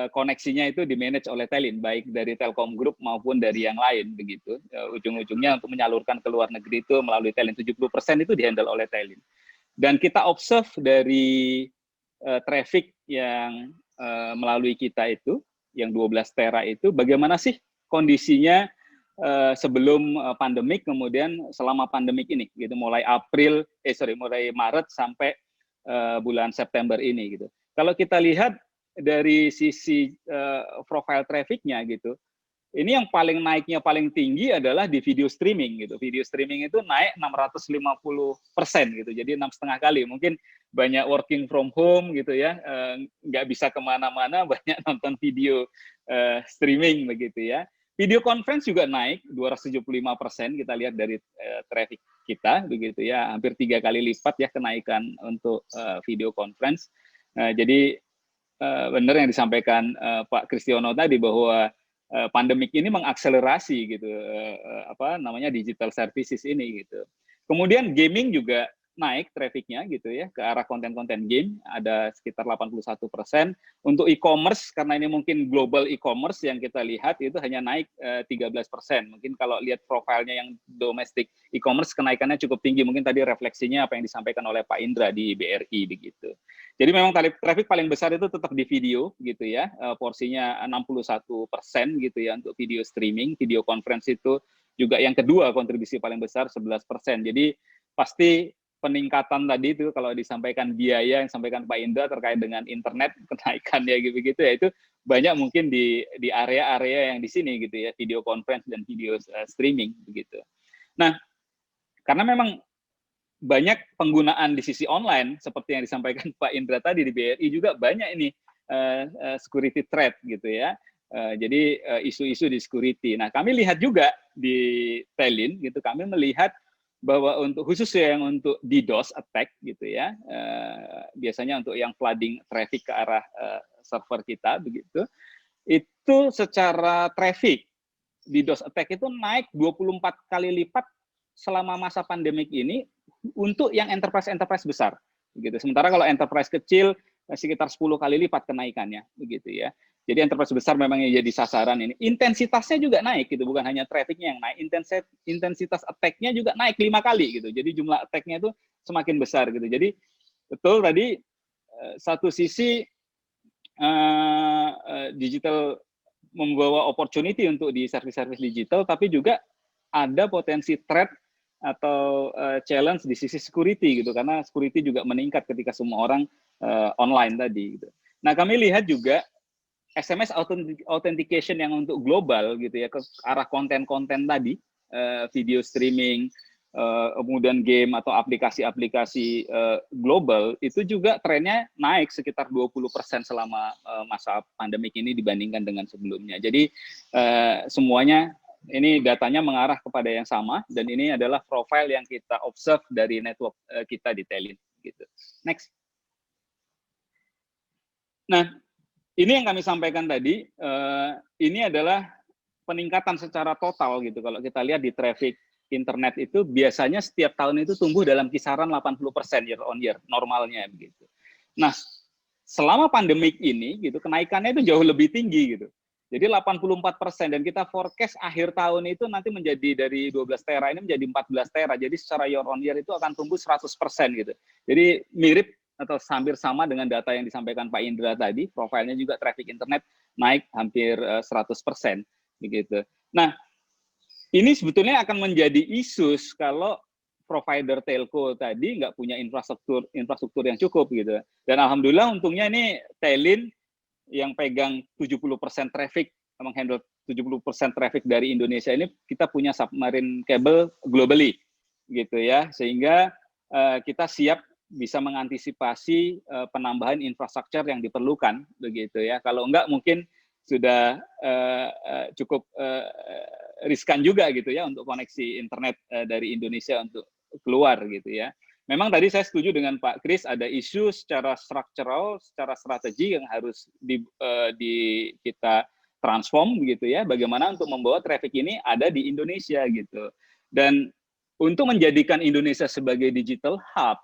Speaker 6: koneksinya itu di-manage oleh Telin, baik dari Telkom Group maupun dari yang lain begitu. Ujung-ujungnya untuk menyalurkan ke luar negeri itu melalui Telin, 70% itu dihandle oleh Telin. Dan kita observe dari traffic yang melalui kita itu, yang 12 tera itu, bagaimana sih kondisinya sebelum pandemik, kemudian selama pandemik ini, gitu, mulai Maret sampai bulan September ini, gitu. Kalau kita lihat dari sisi profile trafficnya, gitu, ini yang paling naiknya paling tinggi adalah di video streaming, gitu. Video streaming itu naik 650%, gitu. Jadi 6,5 kali. Mungkin banyak working from home, gitu ya, nggak bisa kemana-mana, banyak nonton video streaming, begitu ya. Video conference juga naik 275%, kita lihat dari traffic kita, begitu ya, hampir 3 kali lipat ya kenaikan untuk video conference. Jadi benar yang disampaikan Pak Kristiono tadi bahwa pandemik ini mengakselerasi gitu apa namanya digital services ini gitu. Kemudian gaming juga naik trafficnya gitu ya ke arah konten-konten game, ada sekitar 81%. Untuk e-commerce karena ini mungkin global e-commerce yang kita lihat itu hanya naik 13%. Mungkin kalau lihat profilnya yang domestik e-commerce kenaikannya cukup tinggi, mungkin tadi refleksinya apa yang disampaikan oleh Pak Indra di BRI begitu. Jadi memang traffic paling besar itu tetap di video gitu ya, porsinya 61% gitu ya untuk video streaming, video conference itu juga yang kedua kontribusi paling besar 11%. Jadi pasti peningkatan tadi itu kalau disampaikan biaya yang disampaikan Pak Indra terkait dengan internet kenaikan ya gitu ya itu banyak mungkin di area-area yang di sini gitu ya, video conference dan video streaming begitu. Nah, karena memang banyak penggunaan di sisi online seperti yang disampaikan Pak Indra tadi di BRI juga banyak ini security threat gitu ya. Jadi isu-isu di security. Nah, kami lihat juga di Telin gitu, kami melihat bahwa untuk khususnya yang untuk DDoS attack gitu ya, biasanya untuk yang flooding traffic ke arah server kita begitu, itu secara traffic DDoS attack itu naik 24 kali lipat selama masa pandemik ini untuk yang enterprise besar begitu. Sementara kalau enterprise kecil sekitar 10 kali lipat kenaikannya begitu ya. Jadi enterprise besar memang yang jadi sasaran ini. Intensitasnya juga naik gitu, bukan hanya trafficnya yang naik, intensitas attack-nya juga naik 5 kali gitu. Jadi jumlah attack-nya itu semakin besar gitu. Jadi betul tadi satu sisi digital membawa opportunity untuk di service-service digital, tapi juga ada potensi threat atau challenge di sisi security gitu, karena security juga meningkat ketika semua orang online tadi gitu. Nah, kami lihat juga SMS authentication yang untuk global gitu ya, ke arah konten-konten tadi, video streaming, kemudian game atau aplikasi-aplikasi global, itu juga trennya naik sekitar 20% selama masa pandemik ini dibandingkan dengan sebelumnya. Jadi semuanya ini datanya mengarah kepada yang sama, dan ini adalah profil yang kita observe dari network kita di Telin gitu. Next. Nah, ini yang kami sampaikan tadi, ini adalah peningkatan secara total gitu. Kalau kita lihat di traffic internet itu biasanya setiap tahun itu tumbuh dalam kisaran 80% year on year, normalnya begitu. Nah, selama pandemik ini gitu, kenaikannya itu jauh lebih tinggi gitu. Jadi 84%, dan kita forecast akhir tahun itu nanti menjadi dari 12 tera ini menjadi 14 tera. Jadi secara year on year itu akan tumbuh 100% gitu. Jadi mirip atau hampir sama dengan data yang disampaikan Pak Indra tadi, profilnya juga traffic internet naik hampir 100% begitu. Nah, ini sebetulnya akan menjadi isu kalau provider telco tadi nggak punya infrastruktur yang cukup gitu. Dan alhamdulillah untungnya ini Telin yang pegang 70% traffic, menghandle 70% traffic dari Indonesia ini, kita punya submarine cable globally gitu ya, sehingga kita siap bisa mengantisipasi penambahan infrastruktur yang diperlukan begitu ya. Kalau enggak mungkin sudah cukup riskan juga gitu ya untuk koneksi internet dari Indonesia untuk keluar gitu ya. Memang tadi saya setuju dengan Pak Kris, ada isu secara struktural, secara strategi yang harus kita transform begitu ya. Bagaimana untuk membawa traffic ini ada di Indonesia gitu. Dan untuk menjadikan Indonesia sebagai digital hub,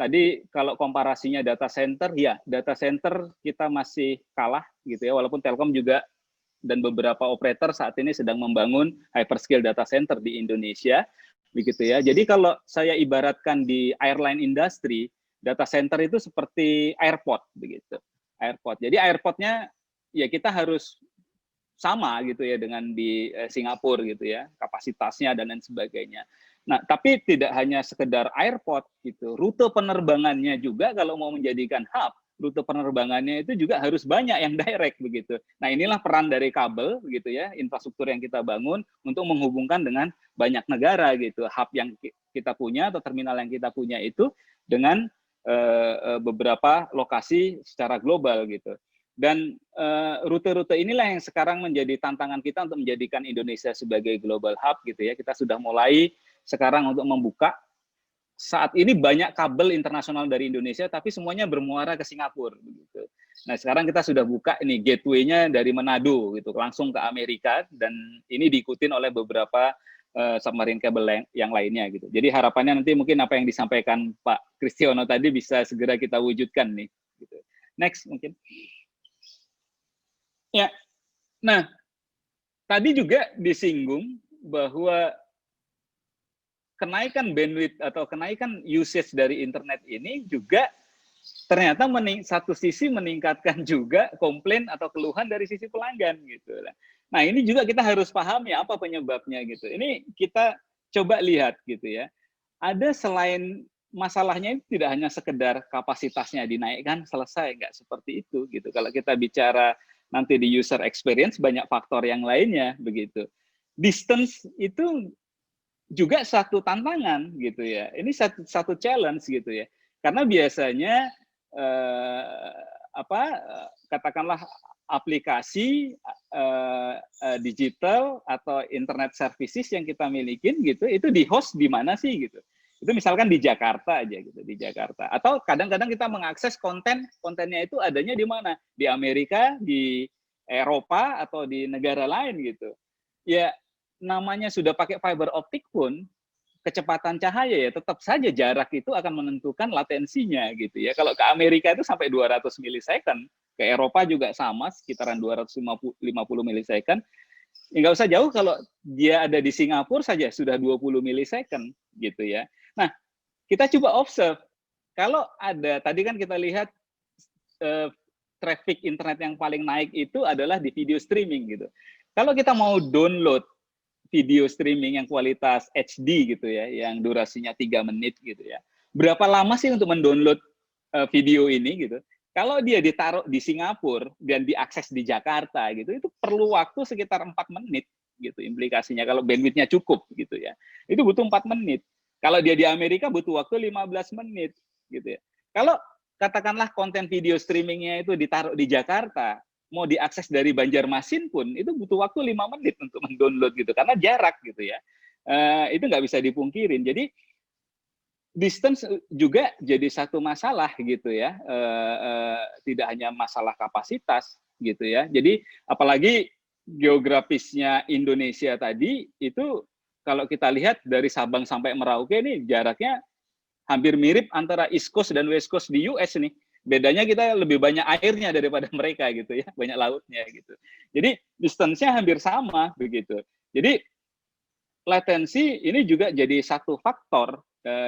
Speaker 6: tadi kalau komparasinya data center, ya data center kita masih kalah gitu ya, walaupun Telkom juga dan beberapa operator saat ini sedang membangun hyperscale data center di Indonesia, begitu ya. Jadi kalau saya ibaratkan di airline industry, data center itu seperti airport begitu, airport. Jadi airportnya ya kita harus sama gitu ya dengan di Singapura gitu ya, kapasitasnya dan lain sebagainya. Nah, tapi tidak hanya sekedar airport gitu, rute penerbangannya juga kalau mau menjadikan hub, rute penerbangannya itu juga harus banyak yang direct begitu. Nah, inilah peran dari kabel gitu ya, infrastruktur yang kita bangun untuk menghubungkan dengan banyak negara gitu, hub yang kita punya atau terminal yang kita punya itu dengan beberapa lokasi secara global gitu. Dan rute-rute inilah yang sekarang menjadi tantangan kita untuk menjadikan Indonesia sebagai global hub gitu ya. Kita sudah mulai sekarang untuk membuka saat ini banyak kabel internasional dari Indonesia, tapi semuanya bermuara ke Singapura. Begitu. Nah, sekarang kita sudah buka ini gateway-nya dari Manado, gitu, langsung ke Amerika, dan ini diikutin oleh beberapa submarine cable yang lainnya. Gitu. Jadi harapannya nanti mungkin apa yang disampaikan Pak Kristiono tadi bisa segera kita wujudkan nih. Gitu. Next mungkin. Ya, nah tadi juga disinggung bahwa kenaikan bandwidth atau kenaikan usage dari internet ini juga ternyata satu sisi meningkatkan juga komplain atau keluhan dari sisi pelanggan gitu. Nah ini juga kita harus pahami apa penyebabnya gitu. Ini kita coba lihat gitu ya. Ada selain masalahnya itu tidak hanya sekedar kapasitasnya dinaikkan selesai, nggak seperti itu gitu. Kalau kita bicara nanti di user experience banyak faktor yang lainnya begitu. Distance itu juga satu tantangan gitu ya. Ini satu challenge gitu ya. Karena biasanya katakanlah aplikasi digital atau internet services yang kita milikin gitu, itu di host di mana sih gitu. Itu misalkan di Jakarta aja gitu, di Jakarta. Atau kadang-kadang kita mengakses kontennya itu adanya di mana? Di Amerika, di Eropa, atau di negara lain gitu. Ya, namanya sudah pakai fiber optik pun, kecepatan cahaya ya tetap saja jarak itu akan menentukan latensinya gitu ya. Kalau ke Amerika itu sampai 200 milisecond, ke Eropa juga sama, sekitaran 250 milisecond. Ya, nggak usah jauh kalau dia ada di Singapura saja sudah 20 milisecond gitu ya. Nah, kita coba observe. Kalau ada, tadi kan kita lihat traffic internet yang paling naik itu adalah di video streaming gitu. Kalau kita mau download video streaming yang kualitas HD gitu ya, yang durasinya 3 menit gitu ya. Berapa lama sih untuk mendownload video ini gitu? Kalau dia ditaruh di Singapura dan diakses di Jakarta gitu, itu perlu waktu sekitar 4 menit gitu implikasinya kalau bandwidth-nya cukup gitu ya. Itu butuh 4 menit. Kalau dia di Amerika butuh waktu 15 menit gitu ya. Kalau katakanlah konten video streamingnya itu ditaruh di Jakarta, mau diakses dari Banjarmasin pun itu butuh waktu 5 menit untuk mendownload gitu karena jarak gitu ya. Itu nggak bisa dipungkirin. Jadi distance juga jadi satu masalah gitu ya. Tidak hanya masalah kapasitas gitu ya. Jadi apalagi geografisnya Indonesia tadi itu kalau kita lihat dari Sabang sampai Merauke ini jaraknya hampir mirip antara East Coast dan West Coast di US nih. Bedanya kita lebih banyak airnya daripada mereka gitu ya, banyak lautnya gitu. Jadi distance-nya hampir sama begitu. Jadi latensi ini juga jadi satu faktor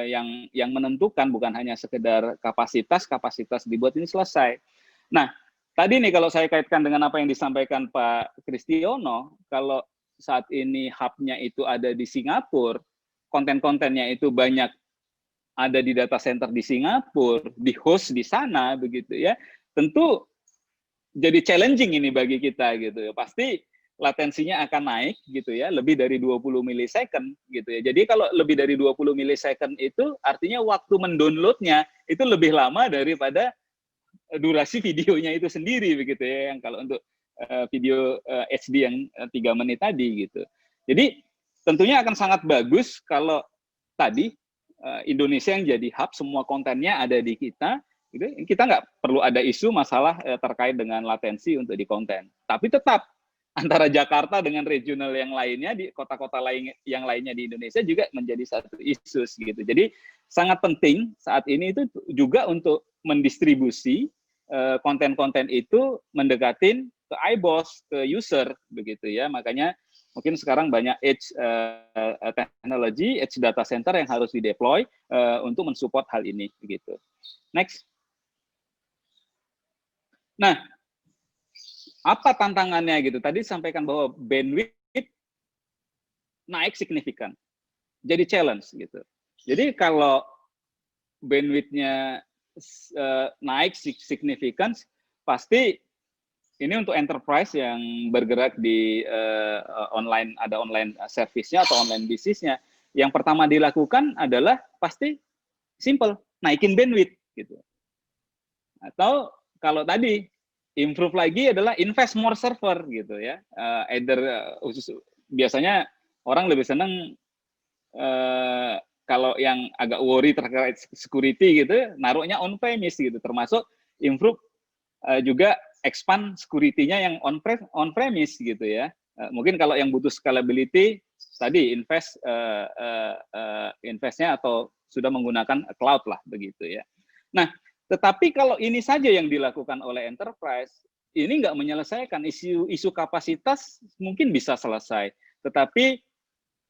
Speaker 6: yang menentukan, bukan hanya sekedar kapasitas dibuat ini selesai. Nah, tadi nih kalau saya kaitkan dengan apa yang disampaikan Pak Kristiono, kalau saat ini hub-nya itu ada di Singapura, konten-kontennya itu banyak ada di data center di Singapura, di host di sana begitu ya. Tentu jadi challenging ini bagi kita gitu ya. Pasti latensinya akan naik gitu ya, lebih dari 20 milisecond gitu ya. Jadi kalau lebih dari 20 milisecond itu artinya waktu mendownloadnya itu lebih lama daripada durasi videonya itu sendiri begitu ya, yang kalau untuk video HD yang 3 menit tadi gitu. Jadi tentunya akan sangat bagus kalau tadi Indonesia yang jadi hub, semua kontennya ada di kita, gitu. Kita nggak perlu ada isu masalah terkait dengan latensi untuk di konten. Tapi tetap antara Jakarta dengan regional yang lainnya di kota-kota lain yang lainnya di Indonesia juga menjadi satu isu gitu. Jadi sangat penting saat ini itu juga untuk mendistribusi konten-konten itu mendekatin ke iBoss, ke user begitu ya. Makanya mungkin sekarang banyak edge teknologi, edge data center yang harus dideploy untuk mensupport hal ini begitu. Next. Nah, apa tantangannya gitu? Tadi sampaikan bahwa bandwidth naik signifikan. Jadi challenge gitu. Jadi kalau bandwidth-nya naik signifikan, pasti ini untuk enterprise yang bergerak di online, ada online service-nya atau online bisnisnya. Yang pertama dilakukan adalah pasti simple, naikin bandwidth gitu. Atau kalau tadi improve lagi adalah invest more server gitu ya. Biasanya orang lebih senang kalau yang agak worry terkait security gitu, naruhnya on-premise gitu, termasuk improve juga expand security-nya yang on-premise gitu ya. Mungkin kalau yang butuh scalability, tadi investnya atau sudah menggunakan cloud lah begitu ya. Nah, tetapi kalau ini saja yang dilakukan oleh enterprise, ini nggak menyelesaikan isu kapasitas mungkin bisa selesai, tetapi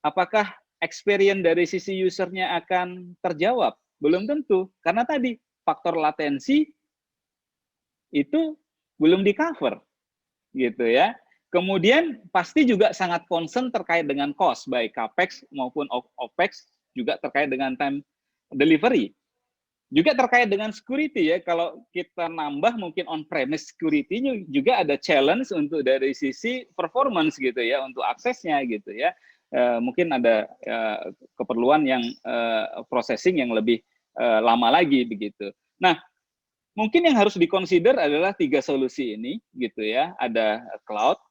Speaker 6: apakah experience dari sisi usernya akan terjawab? Belum tentu, karena tadi faktor latensi itu belum di-cover, gitu ya. Kemudian pasti juga sangat concern terkait dengan cost, baik CAPEX maupun OPEX, juga terkait dengan time delivery. Juga terkait dengan security ya, kalau kita nambah mungkin on-premise security-nya juga ada challenge untuk dari sisi performance gitu ya, untuk aksesnya gitu ya. Mungkin ada keperluan yang processing yang lebih lama lagi begitu. Nah, mungkin yang harus dikonsider adalah 3 solusi ini gitu ya. Ada cloud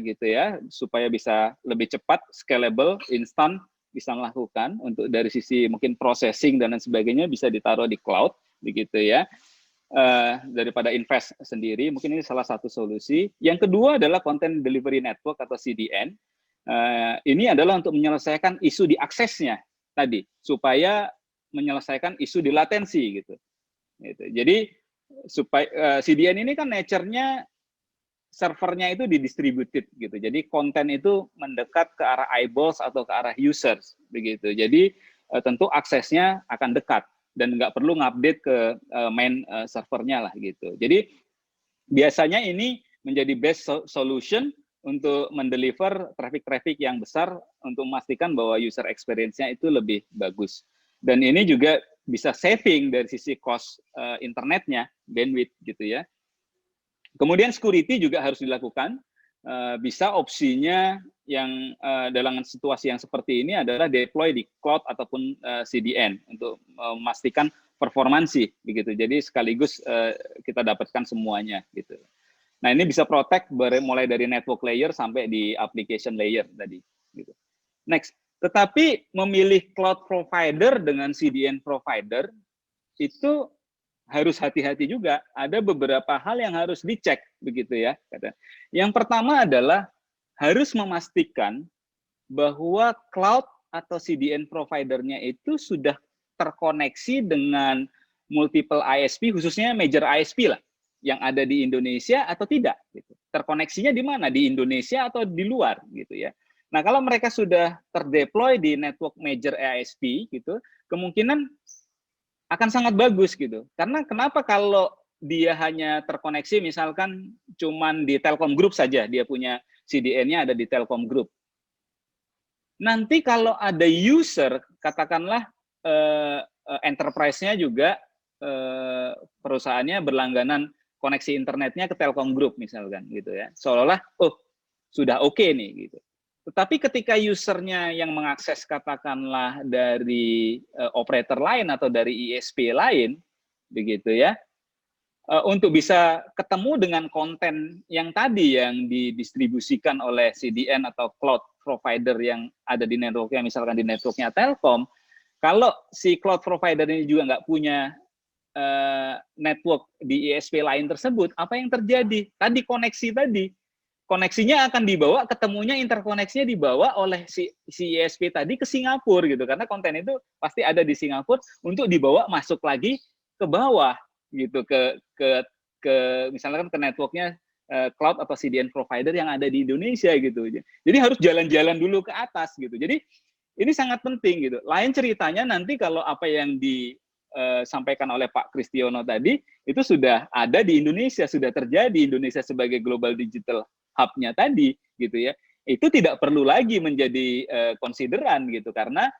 Speaker 6: gitu ya, supaya bisa lebih cepat, scalable, instan, bisa melakukan untuk dari sisi mungkin processing dan lain sebagainya bisa ditaruh di cloud begitu ya, daripada invest sendiri. Mungkin ini salah satu solusi. Yang kedua adalah content delivery network atau CDN. Ini adalah untuk menyelesaikan isu di aksesnya tadi, supaya menyelesaikan isu di latensi gitu. Jadi supaya CDN ini kan nature-nya servernya itu didistributed gitu. Jadi konten itu mendekat ke arah eyeballs atau ke arah users begitu. Jadi tentu aksesnya akan dekat dan nggak perlu ngupdate ke main servernya lah gitu. Jadi biasanya ini menjadi best solution untuk mendeliver traffic yang besar untuk memastikan bahwa user experience-nya itu lebih bagus. Dan ini juga bisa saving dari sisi cost internetnya, bandwidth gitu ya. Kemudian security juga harus dilakukan. Bisa opsinya yang dalam situasi yang seperti ini adalah deploy di cloud ataupun CDN untuk memastikan performansi begitu. Jadi sekaligus kita dapatkan semuanya gitu. Nah, ini bisa protect mulai dari network layer sampai di application layer tadi gitu. Next, tetapi memilih cloud provider dengan CDN provider itu harus hati-hati juga. Ada beberapa hal yang harus dicek begitu ya. Yang pertama adalah harus memastikan bahwa cloud atau CDN providernya itu sudah terkoneksi dengan multiple ISP, khususnya major ISP lah, yang ada di Indonesia atau tidak. Gitu. Terkoneksinya di mana? Di Indonesia atau di luar gitu ya. Nah, kalau mereka sudah terdeploy di network major ISP gitu, kemungkinan akan sangat bagus gitu. Karena kenapa kalau dia hanya terkoneksi misalkan cuman di Telkom Group saja, dia punya CDN-nya ada di Telkom Group. Nanti kalau ada user, katakanlah enterprise-nya juga perusahaannya berlangganan koneksi internetnya ke Telkom Group misalkan gitu ya. Seolah-olah sudah oke nih gitu. Tetapi ketika usernya yang mengakses katakanlah dari operator lain atau dari ISP lain, begitu ya, untuk bisa ketemu dengan konten yang tadi yang didistribusikan oleh CDN atau cloud provider yang ada di networknya, misalkan di networknya Telkom, kalau si cloud provider ini juga nggak punya network di ISP lain tersebut, apa yang terjadi? Tadi koneksi tadi. Koneksinya akan dibawa, ketemunya interkoneksinya dibawa oleh si ISP tadi ke Singapura gitu, karena konten itu pasti ada di Singapura untuk dibawa masuk lagi ke bawah gitu, ke misalkan ke networknya cloud atau CDN provider yang ada di Indonesia gitu. Jadi harus jalan-jalan dulu ke atas gitu. Jadi ini sangat penting gitu. Lain ceritanya nanti kalau apa yang disampaikan oleh Pak Kristiono tadi itu sudah ada di Indonesia, sudah terjadi Indonesia sebagai global digital hub-nya tadi gitu ya, itu tidak perlu lagi menjadi konsideran gitu, karena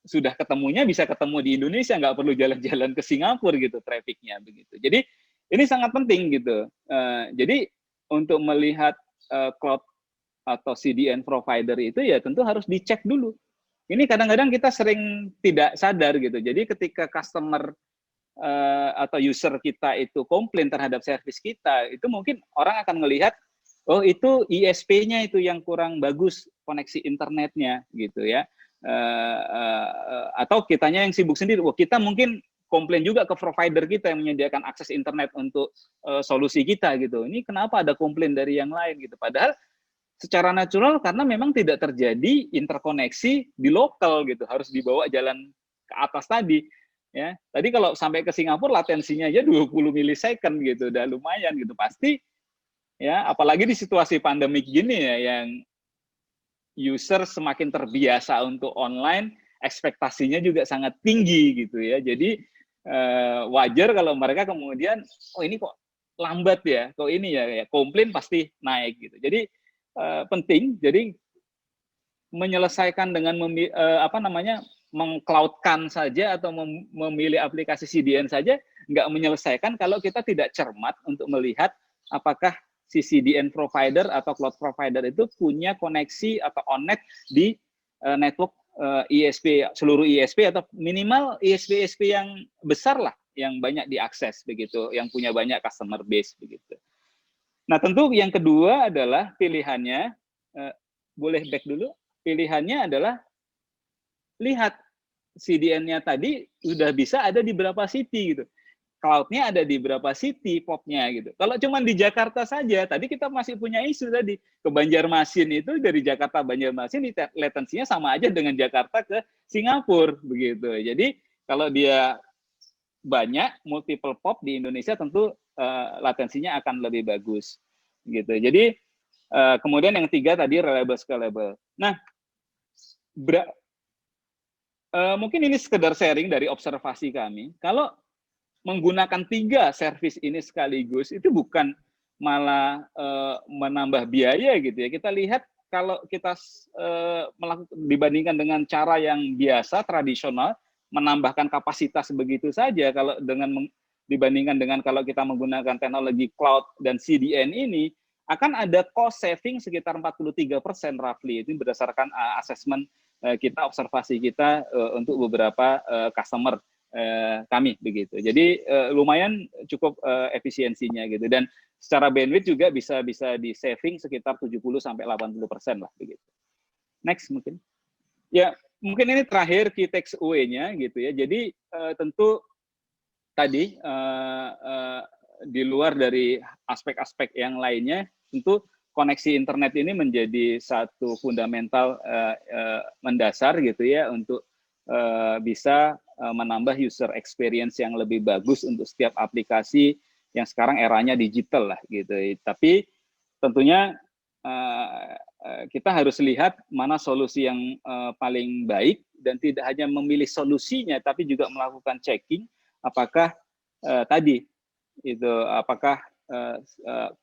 Speaker 6: sudah ketemunya bisa ketemu di Indonesia, nggak perlu jalan-jalan ke Singapura gitu trafficnya begitu. Jadi ini sangat penting gitu. Jadi untuk melihat cloud atau CDN provider itu ya tentu harus dicek dulu. Ini kadang-kadang kita sering tidak sadar gitu. Jadi ketika customer atau user kita itu komplain terhadap service kita, itu mungkin orang akan melihat, oh itu ISP-nya itu yang kurang bagus koneksi internetnya gitu ya. atau kitanya yang sibuk sendiri. Wah, kita mungkin komplain juga ke provider kita yang menyediakan akses internet untuk solusi kita gitu. Ini kenapa ada komplain dari yang lain gitu. Padahal secara natural karena memang tidak terjadi interkoneksi di lokal gitu. Harus dibawa jalan ke atas tadi. Ya, tadi kalau sampai ke Singapura latensinya aja 20 milisecond gitu, udah lumayan gitu pasti. Ya, apalagi di situasi pandemik gini ya, yang user semakin terbiasa untuk online, ekspektasinya juga sangat tinggi gitu ya. Jadi wajar kalau mereka kemudian, oh ini kok lambat ya, kok ini ya komplain pasti naik gitu. Jadi penting, jadi menyelesaikan dengan mengcloudkan saja atau memilih aplikasi CDN saja nggak menyelesaikan kalau kita tidak cermat untuk melihat apakah si CDN provider atau cloud provider itu punya koneksi atau on-net di network ISP, seluruh ISP atau minimal ISP-ISP yang besar lah, yang banyak diakses begitu, yang punya banyak customer base begitu. Nah tentu yang kedua adalah pilihannya, boleh back dulu, pilihannya adalah lihat CDN-nya tadi sudah bisa ada di berapa city gitu. Cloud-nya ada di berapa city POP-nya gitu. Kalau cuma di Jakarta saja, tadi kita masih punya isu tadi. Ke Banjarmasin itu dari Jakarta Banjarmasin latensinya sama aja dengan Jakarta ke Singapura begitu. Jadi kalau dia banyak multiple POP di Indonesia tentu latensinya akan lebih bagus gitu. Jadi kemudian yang ketiga tadi reliable scalable. Nah, mungkin ini sekedar sharing dari observasi kami. Kalau menggunakan 3 service ini sekaligus itu bukan malah menambah biaya gitu ya. Kita lihat kalau kita dibandingkan dengan cara yang biasa tradisional menambahkan kapasitas begitu saja, kalau dibandingkan dengan kalau kita menggunakan teknologi cloud dan CDN ini akan ada cost saving sekitar 43% roughly. Itu berdasarkan assessment kita, observasi kita untuk beberapa customer kami begitu. Jadi lumayan cukup efisiensinya gitu, dan secara bandwidth juga bisa di saving sekitar 70-80% lah begitu. Next mungkin. Ya, mungkin ini terakhir key takeaway-nya gitu ya. Jadi tentu tadi di luar dari aspek-aspek yang lainnya, tentu koneksi internet ini menjadi satu fundamental mendasar gitu ya untuk bisa menambah user experience yang lebih bagus untuk setiap aplikasi yang sekarang eranya digital lah gitu. Tapi tentunya kita harus lihat mana solusi yang paling baik, dan tidak hanya memilih solusinya tapi juga melakukan checking apakah tadi itu apakah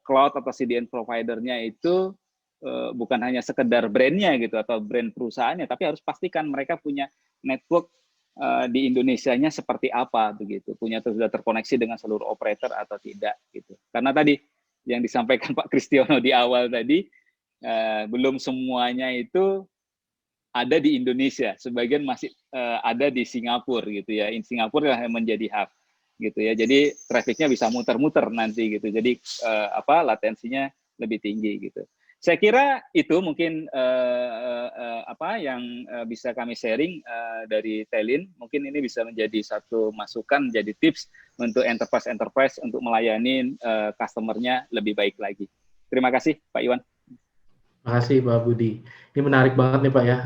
Speaker 6: cloud atau CDN providernya itu bukan hanya sekedar brandnya gitu atau brand perusahaannya, tapi harus pastikan mereka punya network di Indonesianya seperti apa begitu, sudah terkoneksi dengan seluruh operator atau tidak gitu. Karena tadi yang disampaikan Pak Kristiono di awal tadi, belum semuanya itu ada di Indonesia, sebagian masih ada di Singapura gitu ya. Singapura yang menjadi hub gitu ya. Jadi trafficnya bisa muter-muter nanti gitu. Jadi latensinya lebih tinggi gitu. Saya kira itu mungkin yang bisa kami sharing dari Telin. Mungkin ini bisa menjadi satu masukan, menjadi tips untuk enterprise untuk melayani customer-nya lebih baik lagi. Terima kasih Pak Iwan.
Speaker 2: Terima kasih Pak Budi. Ini menarik banget nih Pak ya.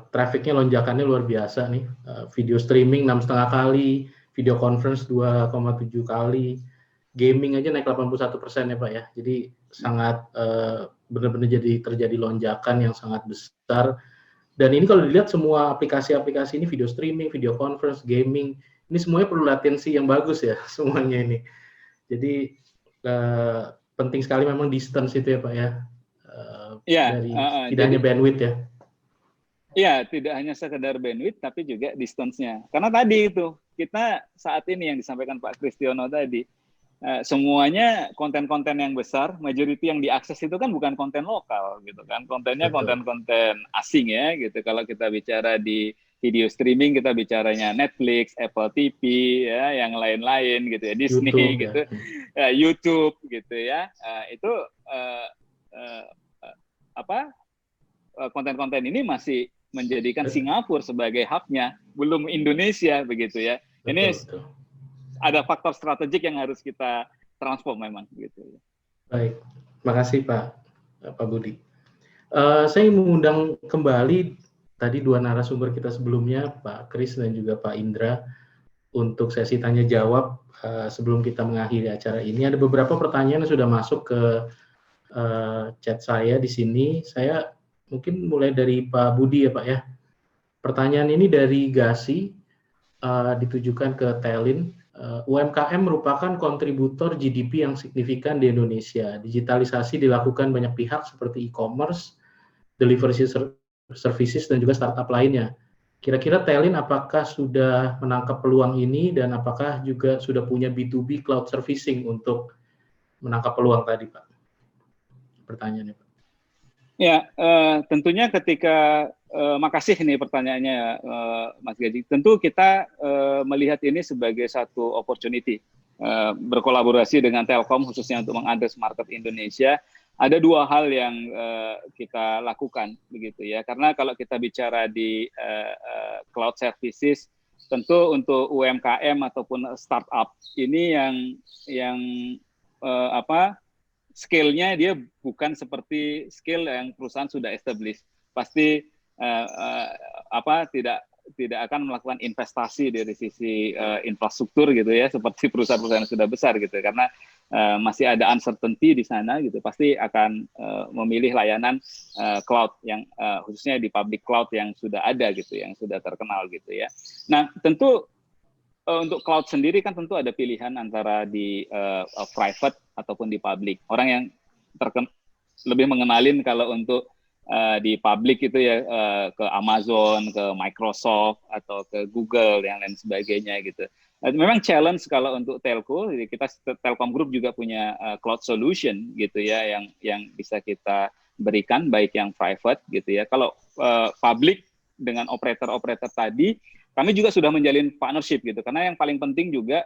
Speaker 2: Trafficnya lonjakannya luar biasa nih. Video streaming 6,5 kali, video conference 2,7 kali. Gaming aja naik 81% ya Pak ya. Jadi sangat benar-benar terjadi lonjakan yang sangat besar. Dan ini kalau dilihat semua aplikasi-aplikasi ini, video streaming, video conference, gaming, ini semuanya perlu latensi yang bagus ya semuanya ini. Jadi penting sekali memang distance itu ya Pak ya. Dari tidak hanya bandwidth ya.
Speaker 6: Iya, tidak hanya sekedar bandwidth tapi juga distance-nya. Karena tadi itu kita saat ini yang disampaikan Pak Kristiono tadi, semuanya konten-konten yang besar, majority yang diakses itu kan bukan konten lokal gitu kan, kontennya konten-konten asing ya gitu. Kalau kita bicara di video streaming, kita bicaranya Netflix, Apple TV ya, yang lain-lain gitu ya, Disney YouTube, gitu, ya. YouTube gitu ya, itu konten-konten ini masih menjadikan Singapura sebagai hub-nya, belum Indonesia begitu ya. Ini
Speaker 2: Betul.
Speaker 6: ada faktor strategik yang harus kita transform memang gitu.
Speaker 2: Baik, makasih Pak Budi. Saya mengundang kembali tadi dua narasumber kita sebelumnya, Pak Kris dan juga Pak Indra, untuk sesi tanya jawab sebelum kita mengakhiri acara ini. Ada beberapa pertanyaan yang sudah masuk ke chat saya di sini. Saya mungkin mulai dari Pak Budi ya Pak ya. Pertanyaan ini dari Gasi, ditujukan ke Telin. UMKM merupakan kontributor GDP yang signifikan di Indonesia. Digitalisasi dilakukan banyak pihak seperti e-commerce, delivery services, dan juga startup lainnya. Kira-kira Telin apakah sudah menangkap peluang ini dan apakah juga sudah punya B2B cloud servicing untuk menangkap peluang tadi, Pak? Pertanyaannya, Pak.
Speaker 6: Ya, tentunya ketika makasih nih pertanyaannya, Mas Gaji. Tentu kita melihat ini sebagai satu opportunity, berkolaborasi dengan Telkom khususnya untuk mengadres market Indonesia. Ada dua hal yang kita lakukan begitu ya, karena kalau kita bicara di cloud services, tentu untuk UMKM ataupun startup ini yang skill-nya dia bukan seperti skill yang perusahaan sudah established. Pasti tidak akan melakukan investasi dari sisi infrastruktur gitu ya, seperti perusahaan-perusahaan yang sudah besar gitu, karena masih ada uncertainty di sana gitu. Pasti akan memilih layanan cloud yang khususnya di public cloud yang sudah ada gitu, yang sudah terkenal gitu ya. Nah, tentu untuk cloud sendiri kan tentu ada pilihan antara di private ataupun di public. Orang yang lebih mengenalin kalau untuk di public itu ya ke Amazon, ke Microsoft atau ke Google yang lain sebagainya gitu. Memang challenge kalau untuk telco, jadi kita Telkom Group juga punya cloud solution gitu ya yang bisa kita berikan baik yang private gitu ya. Kalau public dengan operator-operator tadi, kami juga sudah menjalin partnership gitu, karena yang paling penting juga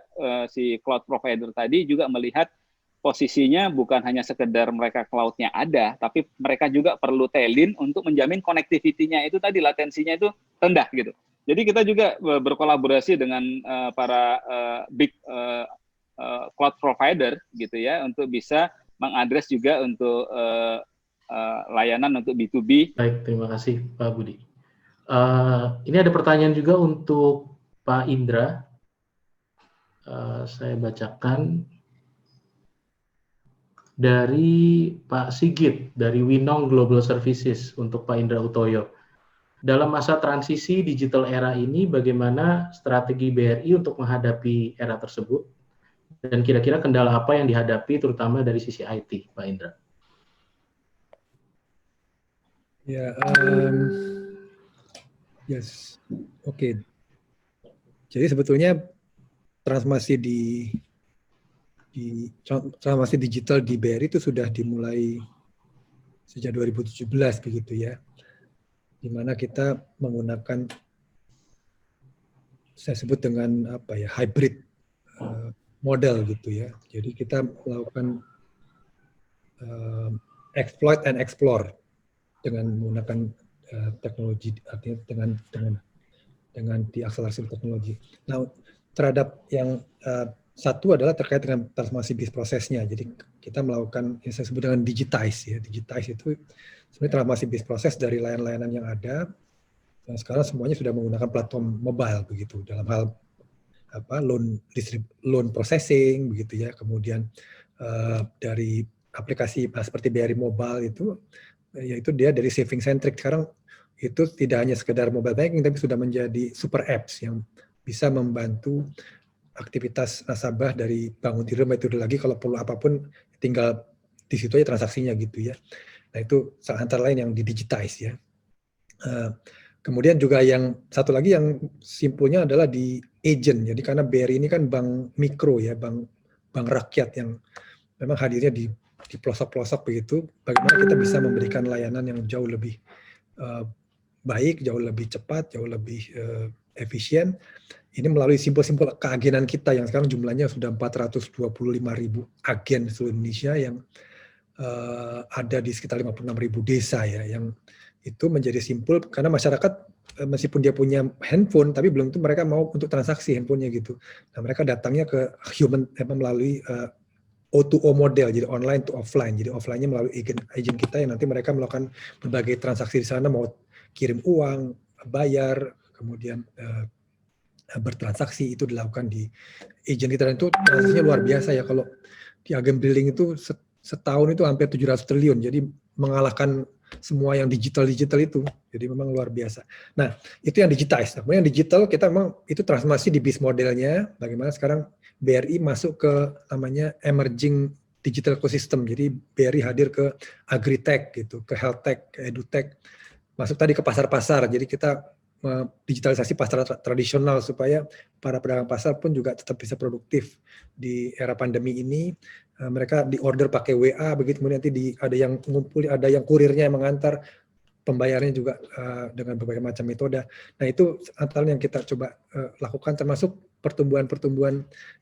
Speaker 6: si cloud provider tadi juga melihat posisinya bukan hanya sekedar mereka cloud-nya ada, tapi mereka juga perlu Telin untuk menjamin connectivity-nya itu tadi, latensinya itu rendah gitu. Jadi kita juga berkolaborasi dengan para big cloud provider gitu ya, untuk bisa mengadres juga untuk layanan untuk B2B.
Speaker 2: Baik, terima kasih Pak Budi. Ini ada pertanyaan juga untuk Pak Indra. Saya bacakan dari Pak Sigit dari Winong Global Services untuk Pak Indra Utoyo. Dalam masa transisi digital era ini, bagaimana strategi BRI untuk menghadapi era tersebut? Dan kira-kira kendala apa yang dihadapi terutama dari sisi IT, Pak Indra?
Speaker 5: Ya, yes, oke. Jadi sebetulnya transformasi transformasi digital di BRI itu sudah dimulai sejak 2017 begitu ya, di mana kita menggunakan, saya sebut dengan hybrid model gitu ya. Jadi kita melakukan exploit and explore dengan menggunakan teknologi, artinya dengan diakselerasi teknologi. Nah, terhadap yang satu adalah terkait dengan transformasi bisnis prosesnya. Jadi kita melakukan yang saya sebut dengan digitize ya. Digitize itu sebenarnya transformasi bisnis proses dari layanan-layanan yang ada. Dan sekarang semuanya sudah menggunakan platform mobile begitu, dalam hal loan processing begitu ya. Kemudian dari aplikasi seperti BRI Mobile itu, yaitu dia dari saving centric. Sekarang itu tidak hanya sekedar mobile banking, tapi sudah menjadi super apps yang bisa membantu aktivitas nasabah dari bangun tidur sampai tidur lagi, kalau perlu apapun tinggal di situ aja transaksinya gitu ya. Nah itu antara lain yang di-digitize ya. Kemudian juga yang satu lagi yang simpulnya adalah di agent. Jadi karena BRI ini kan bank mikro ya, bank rakyat yang memang hadirnya di pelosok-pelosok begitu, bagaimana kita bisa memberikan layanan yang jauh lebih baik, jauh lebih cepat, jauh lebih efisien. Ini melalui simpul-simpul keagenan kita yang sekarang jumlahnya sudah 425.000 agen seluruh Indonesia yang ada di sekitar 56.000 desa ya, itu menjadi simpul karena masyarakat meskipun dia punya handphone tapi belum tentu mereka mau untuk transaksi handphonenya gitu. Nah mereka datangnya ke human melalui O2O model, jadi online to offline. Jadi offline-nya melalui agent kita yang nanti mereka melakukan berbagai transaksi di sana, mau kirim uang, bayar, kemudian bertransaksi itu dilakukan di agent kita, dan itu transaksinya luar biasa ya. Kalau di agen billing itu setahun itu hampir 700 triliun, jadi mengalahkan semua yang digital itu, jadi memang luar biasa. Nah itu yang digitize. Kemudian yang digital kita memang itu transformasi di bis modelnya, bagaimana sekarang BRI masuk ke namanya emerging digital ecosystem. Jadi BRI hadir ke agritech gitu, ke health tech, ke edutech, masuk tadi ke pasar-pasar. Jadi kita digitalisasi pasar tradisional supaya para pedagang pasar pun juga tetap bisa produktif di era pandemi ini. Mereka di order pakai WA, begitu kemudian nanti ada yang ngumpul, ada yang kurirnya yang mengantar, pembayarannya juga dengan berbagai macam metode. Nah itu antara yang kita coba lakukan, termasuk pertumbuhan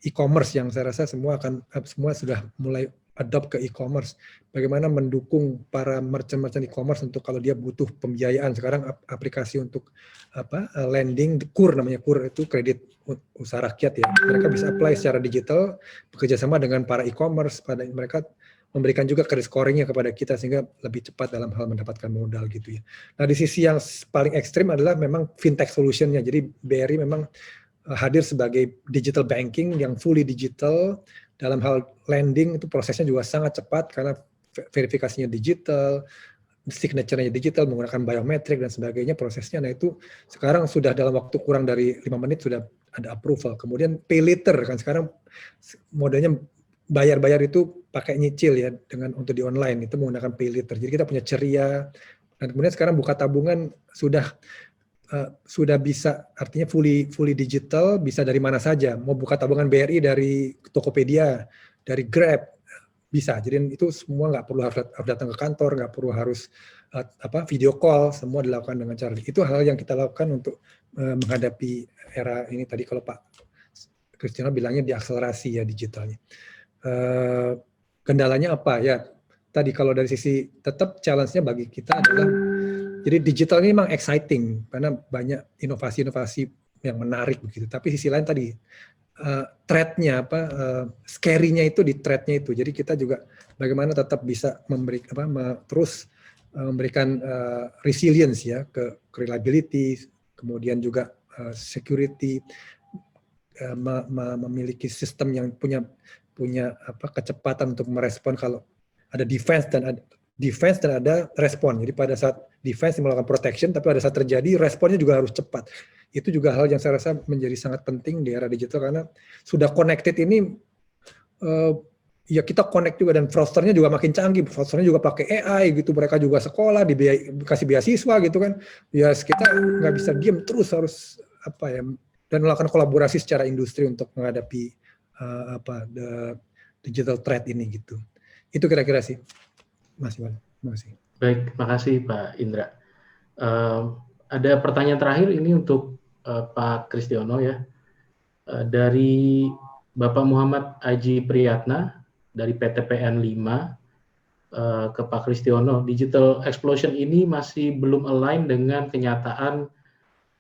Speaker 5: e-commerce yang saya rasa semua sudah mulai adopt ke e-commerce. Bagaimana mendukung para merchant e-commerce untuk kalau dia butuh pembiayaan, sekarang aplikasi untuk lending, KUR namanya, KUR itu kredit usaha rakyat ya. Mereka bisa apply secara digital, bekerja sama dengan para e-commerce, pada mereka memberikan juga credit scoring-nya kepada kita sehingga lebih cepat dalam hal mendapatkan modal gitu ya. Nah di sisi yang paling ekstrim adalah memang fintech solution-nya. Jadi BRI memang hadir sebagai digital banking yang fully digital. Dalam hal lending itu prosesnya juga sangat cepat karena verifikasinya digital, signature-nya digital, menggunakan biometrik dan sebagainya prosesnya. Nah itu sekarang sudah dalam waktu kurang dari 5 menit sudah ada approval. Kemudian pay later kan sekarang modelnya bayar itu pakai nyicil ya, dengan untuk di online itu menggunakan pay later. Jadi kita punya Ceria, dan kemudian sekarang buka tabungan sudah bisa, artinya fully digital, bisa dari mana saja. Mau buka tabungan BRI dari Tokopedia, dari Grab, bisa. Jadi itu semua nggak perlu harus datang ke kantor, nggak perlu harus video call, semua dilakukan dengan cara itu. Hal yang kita lakukan untuk menghadapi era ini. Tadi kalau Pak Kristiano bilangnya diakselerasi ya digitalnya. Kendalanya apa ya? Tadi kalau dari sisi tetap challenge-nya bagi kita adalah, jadi digital ini memang exciting karena banyak inovasi-inovasi yang menarik begitu. Tapi sisi lain tadi threat-nya scary-nya itu di threat-nya itu. Jadi kita juga bagaimana tetap bisa terus memberikan resilience ya ke reliability, kemudian juga security, memiliki sistem yang punya kecepatan untuk merespon kalau ada defense dan ada respon. Jadi pada saat defense melakukan protection, tapi pada saat terjadi responnya juga harus cepat. Itu juga hal yang saya rasa menjadi sangat penting di era digital karena sudah connected ini. Ya kita connect juga, dan fraudsternya juga makin canggih. Fraudsternya juga pakai AI gitu. Mereka juga sekolah, dikasih beasiswa gitu kan. Ya kita nggak bisa diam, terus harus dan melakukan kolaborasi secara industri untuk menghadapi the digital threat ini gitu. Itu kira-kira sih, Mas Iwan. Terima kasih.
Speaker 2: Baik, terima kasih Pak Indra. Ada pertanyaan terakhir ini untuk Pak Kristiano ya. Dari Bapak Muhammad Aji Priyatna dari PTPN 5 ke Pak Kristiano. Digital explosion ini masih belum align dengan kenyataan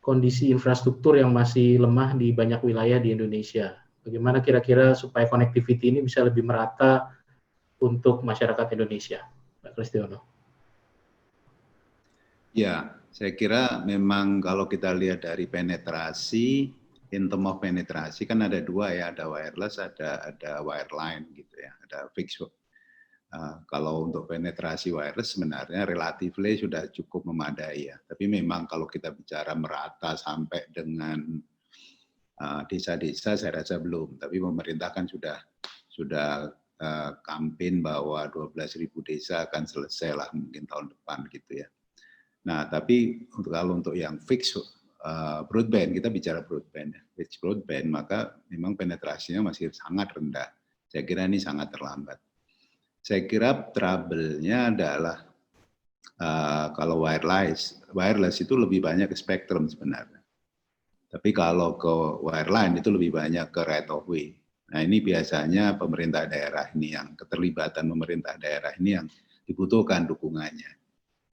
Speaker 2: kondisi infrastruktur yang masih lemah di banyak wilayah di Indonesia. Bagaimana kira-kira supaya connectivity ini bisa lebih merata untuk masyarakat Indonesia, Pak Kristiano?
Speaker 4: Ya, saya kira memang kalau kita lihat dari penetrasi, in term of penetrasi kan ada dua ya, ada wireless, ada wireline gitu ya, ada fixed. Kalau untuk penetrasi wireless sebenarnya relatifly sudah cukup memadai ya. Tapi memang kalau kita bicara merata sampai dengan desa-desa saya rasa belum. Tapi pemerintah kan sudah kampanye bahwa 12.000 desa akan selesai lah mungkin tahun depan gitu ya. Nah tapi kalau untuk yang fixed broadband, kita bicara broadband, fixed broadband, maka memang penetrasinya masih sangat rendah. Saya kira ini sangat terlambat. Saya kira trouble-nya adalah kalau wireless itu lebih banyak ke spektrum sebenarnya. Tapi kalau ke wireline itu lebih banyak ke right of way. Nah ini biasanya pemerintah daerah ini yang keterlibatan pemerintah daerah ini yang dibutuhkan dukungannya.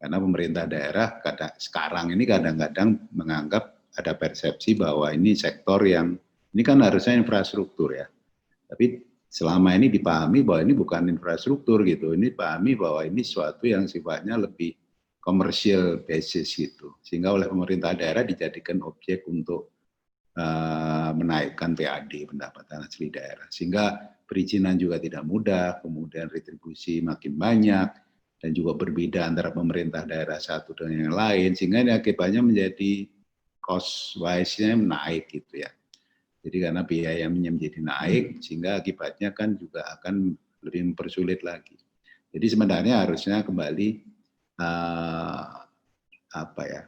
Speaker 4: Karena pemerintah daerah sekarang ini kadang-kadang menganggap ada persepsi bahwa ini sektor yang, ini kan harusnya infrastruktur ya. Tapi selama ini dipahami bahwa ini bukan infrastruktur gitu. Ini dipahami bahwa ini sesuatu yang sifatnya lebih commercial basis gitu. Sehingga oleh pemerintah daerah dijadikan objek untuk menaikkan PAD, pendapatan asli daerah. Sehingga perizinan juga tidak mudah, kemudian retribusi makin banyak, dan juga berbeda antara pemerintah daerah satu dengan yang lain, sehingga ini akibatnya menjadi cost wise-nya naik gitu ya. Jadi karena biaya menjadi naik, sehingga akibatnya kan juga akan lebih mempersulit lagi. Jadi sebenarnya harusnya kembali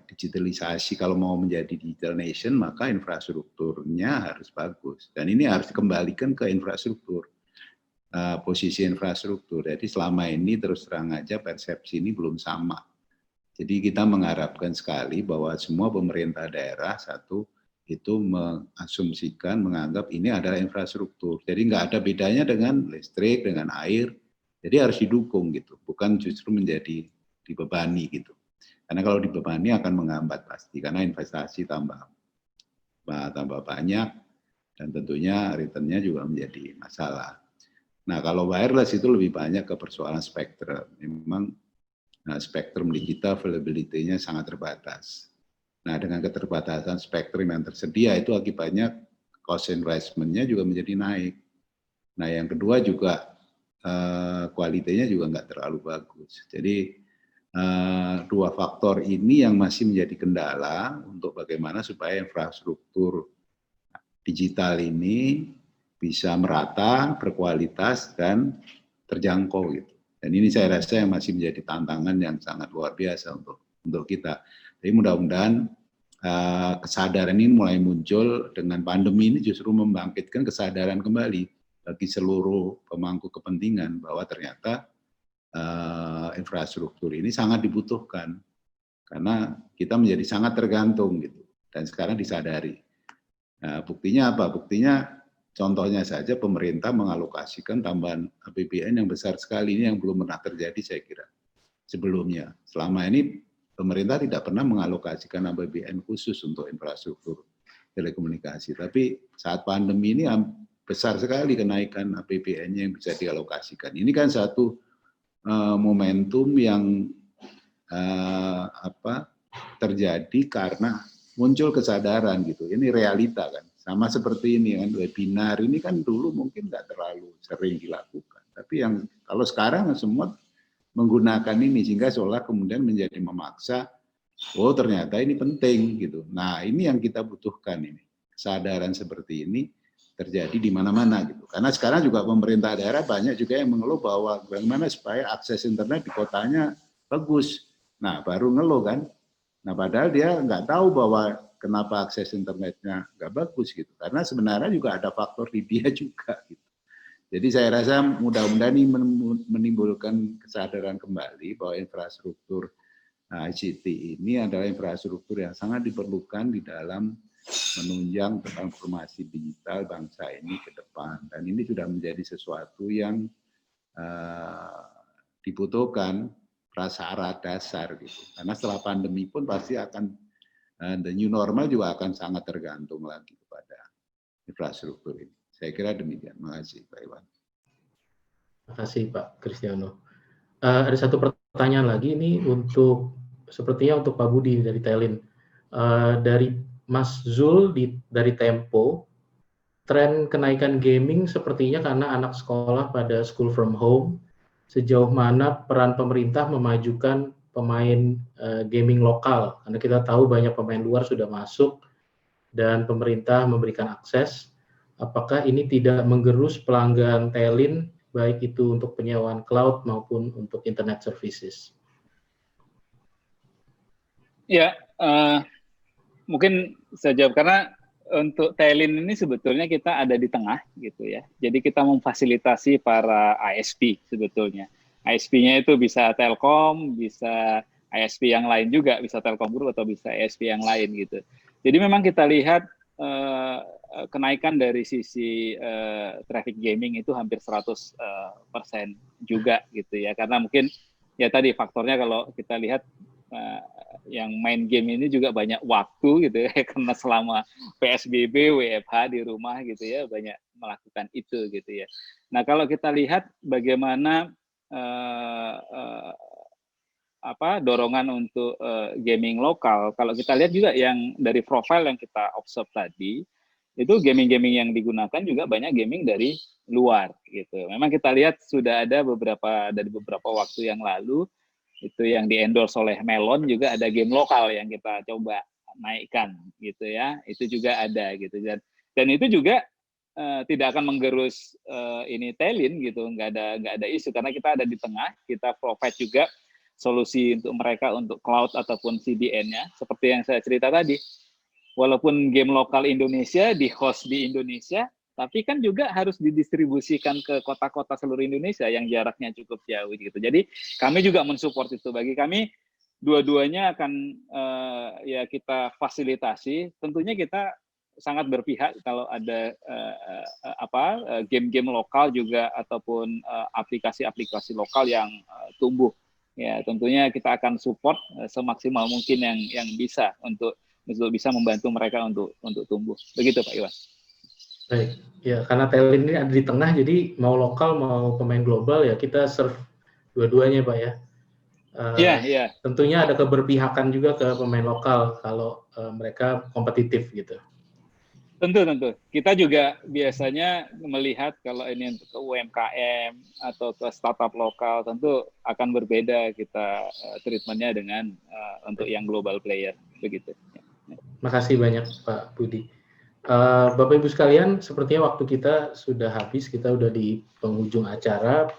Speaker 4: digitalisasi. Kalau mau menjadi digital nation, maka infrastrukturnya harus bagus. Dan ini harus dikembalikan ke infrastruktur, posisi infrastruktur. Jadi selama ini terus terang aja persepsi ini belum sama. Jadi kita mengharapkan sekali bahwa semua pemerintah daerah itu mengasumsikan, menganggap ini adalah infrastruktur. Jadi nggak ada bedanya dengan listrik, dengan air. Jadi harus didukung gitu, bukan justru menjadi dibebani gitu. Karena kalau dibebani akan menghambat pasti, karena investasi tambah banyak, dan tentunya returnnya juga menjadi masalah. Nah kalau wireless itu lebih banyak ke persoalan spektrum. Memang spektrum digital availability-nya sangat terbatas. Nah dengan keterbatasan spektrum yang tersedia itu akibatnya cost investment-nya juga menjadi naik. Nah yang kedua juga kualitinya juga nggak terlalu bagus. Jadi dua faktor ini yang masih menjadi kendala untuk bagaimana supaya infrastruktur digital ini bisa merata, berkualitas, dan terjangkau gitu. Dan ini saya rasa yang masih menjadi tantangan yang sangat luar biasa untuk kita. Jadi mudah-mudahan kesadaran ini mulai muncul dengan pandemi ini, justru membangkitkan kesadaran kembali bagi seluruh pemangku kepentingan bahwa ternyata infrastruktur ini sangat dibutuhkan karena kita menjadi sangat tergantung gitu, dan sekarang disadari. Nah, buktinya apa? Buktinya contohnya saja pemerintah mengalokasikan tambahan APBN yang besar sekali, ini yang belum pernah terjadi saya kira sebelumnya. Selama ini pemerintah tidak pernah mengalokasikan APBN khusus untuk infrastruktur telekomunikasi, tapi saat pandemi ini besar sekali kenaikan APBN-nya yang bisa dialokasikan. Ini kan satu momentum yang terjadi karena muncul kesadaran gitu. Ini realita kan. Sama seperti ini kan, webinar ini kan dulu mungkin nggak terlalu sering dilakukan. Tapi yang kalau sekarang semua menggunakan ini sehingga seolah kemudian menjadi memaksa, oh ternyata ini penting gitu. Nah ini yang kita butuhkan ini. Kesadaran seperti ini terjadi di mana-mana gitu. Karena sekarang juga pemerintah daerah banyak juga yang mengeluh bahwa bagaimana supaya akses internet di kotanya bagus. Nah, baru ngeluh kan. Nah, padahal dia nggak tahu bahwa kenapa akses internetnya nggak bagus gitu. Karena sebenarnya juga ada faktor di dia juga gitu. Jadi saya rasa mudah-mudahan ini menimbulkan kesadaran kembali bahwa infrastruktur ICT ini adalah infrastruktur yang sangat diperlukan di dalam menunjang transformasi digital bangsa ini ke depan, dan ini sudah menjadi sesuatu yang dibutuhkan prasyarat dasar gitu. Karena setelah pandemi pun pasti akan the new normal juga akan sangat tergantung lagi kepada infrastruktur ini. Saya kira demikian. Terima kasih Pak Iwan.
Speaker 2: Terima kasih Pak Kristiano. Ada satu pertanyaan lagi ini sepertinya untuk Pak Budi dari Telin. Dari Mas Zul dari Tempo, tren kenaikan gaming sepertinya karena anak sekolah pada school from home. Sejauh mana peran pemerintah memajukan pemain gaming lokal? Karena kita tahu banyak pemain luar sudah masuk dan pemerintah memberikan akses. Apakah ini tidak menggerus pelanggan Telin, baik itu untuk penyewaan cloud maupun untuk internet services?
Speaker 6: Ya, mungkin saya jawab karena untuk Telin ini sebetulnya kita ada di tengah gitu ya. Jadi kita memfasilitasi para ISP sebetulnya. ISP-nya itu bisa Telkom, bisa ISP yang lain juga, bisa Telkom Group atau bisa ISP yang lain gitu. Jadi memang kita lihat kenaikan dari sisi traffic gaming itu hampir 100% juga gitu ya. Karena mungkin ya tadi faktornya kalau kita lihat yang main game ini juga banyak waktu gitu ya, karena selama PSBB, WFH di rumah gitu ya, banyak melakukan itu gitu ya. Nah kalau kita lihat bagaimana dorongan untuk gaming lokal, kalau kita lihat juga yang dari profil yang kita observe tadi, itu gaming-gaming yang digunakan juga banyak gaming dari luar gitu. Memang kita lihat sudah ada beberapa waktu yang lalu itu yang di-endorse oleh Melon, juga ada game lokal yang kita coba naikkan gitu ya. Itu juga ada gitu, dan itu juga tidak akan menggerus ini Telin gitu, nggak ada isu karena kita ada di tengah, kita provide juga solusi untuk mereka untuk cloud ataupun CDN-nya seperti yang saya cerita tadi. Walaupun game lokal Indonesia di host di Indonesia, tapi kan juga harus didistribusikan ke kota-kota seluruh Indonesia yang jaraknya cukup jauh gitu. Jadi kami juga mensupport itu. Bagi kami dua-duanya akan ya kita fasilitasi. Tentunya kita sangat berpihak kalau ada game-game lokal juga ataupun aplikasi-aplikasi lokal yang tumbuh. Ya tentunya kita akan support semaksimal mungkin yang bisa untuk bisa membantu mereka untuk tumbuh. Begitu Pak Iwan.
Speaker 2: Baik, ya karena Telin ini ada di tengah, jadi mau lokal mau pemain global ya kita serve dua-duanya Pak ya.
Speaker 6: Iya.
Speaker 2: Tentunya ada keberpihakan juga ke pemain lokal kalau mereka kompetitif gitu.
Speaker 6: Tentu. Kita juga biasanya melihat kalau ini untuk ke UMKM atau ke startup lokal, tentu akan berbeda kita treatmentnya dengan untuk yang global player. Begitu.
Speaker 2: Makasih banyak Pak Budi. Bapak Ibu sekalian, sepertinya waktu kita sudah habis, kita sudah di penghujung acara.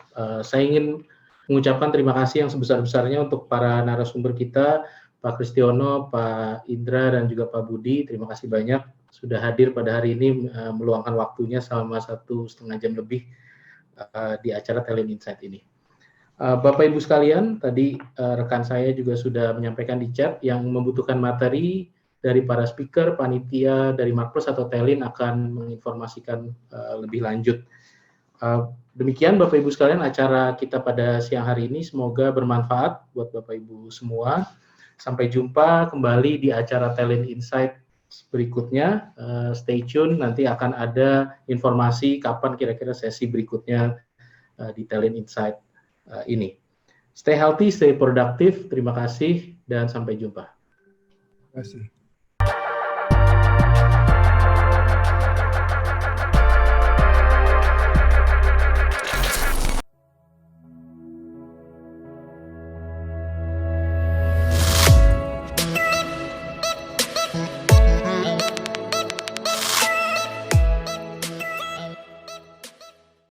Speaker 2: Saya ingin mengucapkan terima kasih yang sebesar-besarnya untuk para narasumber kita, Pak Kristiono, Pak Indra, dan juga Pak Budi. Terima kasih banyak sudah hadir pada hari ini, meluangkan waktunya selama 1,5 jam lebih di acara Telin Insight ini. Bapak Ibu sekalian, tadi rekan saya juga sudah menyampaikan di chat yang membutuhkan materi dari para speaker, panitia dari Markplus atau Telin akan menginformasikan lebih lanjut. Demikian Bapak Ibu sekalian acara kita pada siang hari ini, semoga bermanfaat buat Bapak Ibu semua. Sampai jumpa kembali di acara Telin Insight berikutnya. Stay tune, nanti akan ada informasi kapan kira-kira sesi berikutnya di Telin Insight ini. Stay healthy, stay productive. Terima kasih dan sampai jumpa.
Speaker 5: Terima kasih.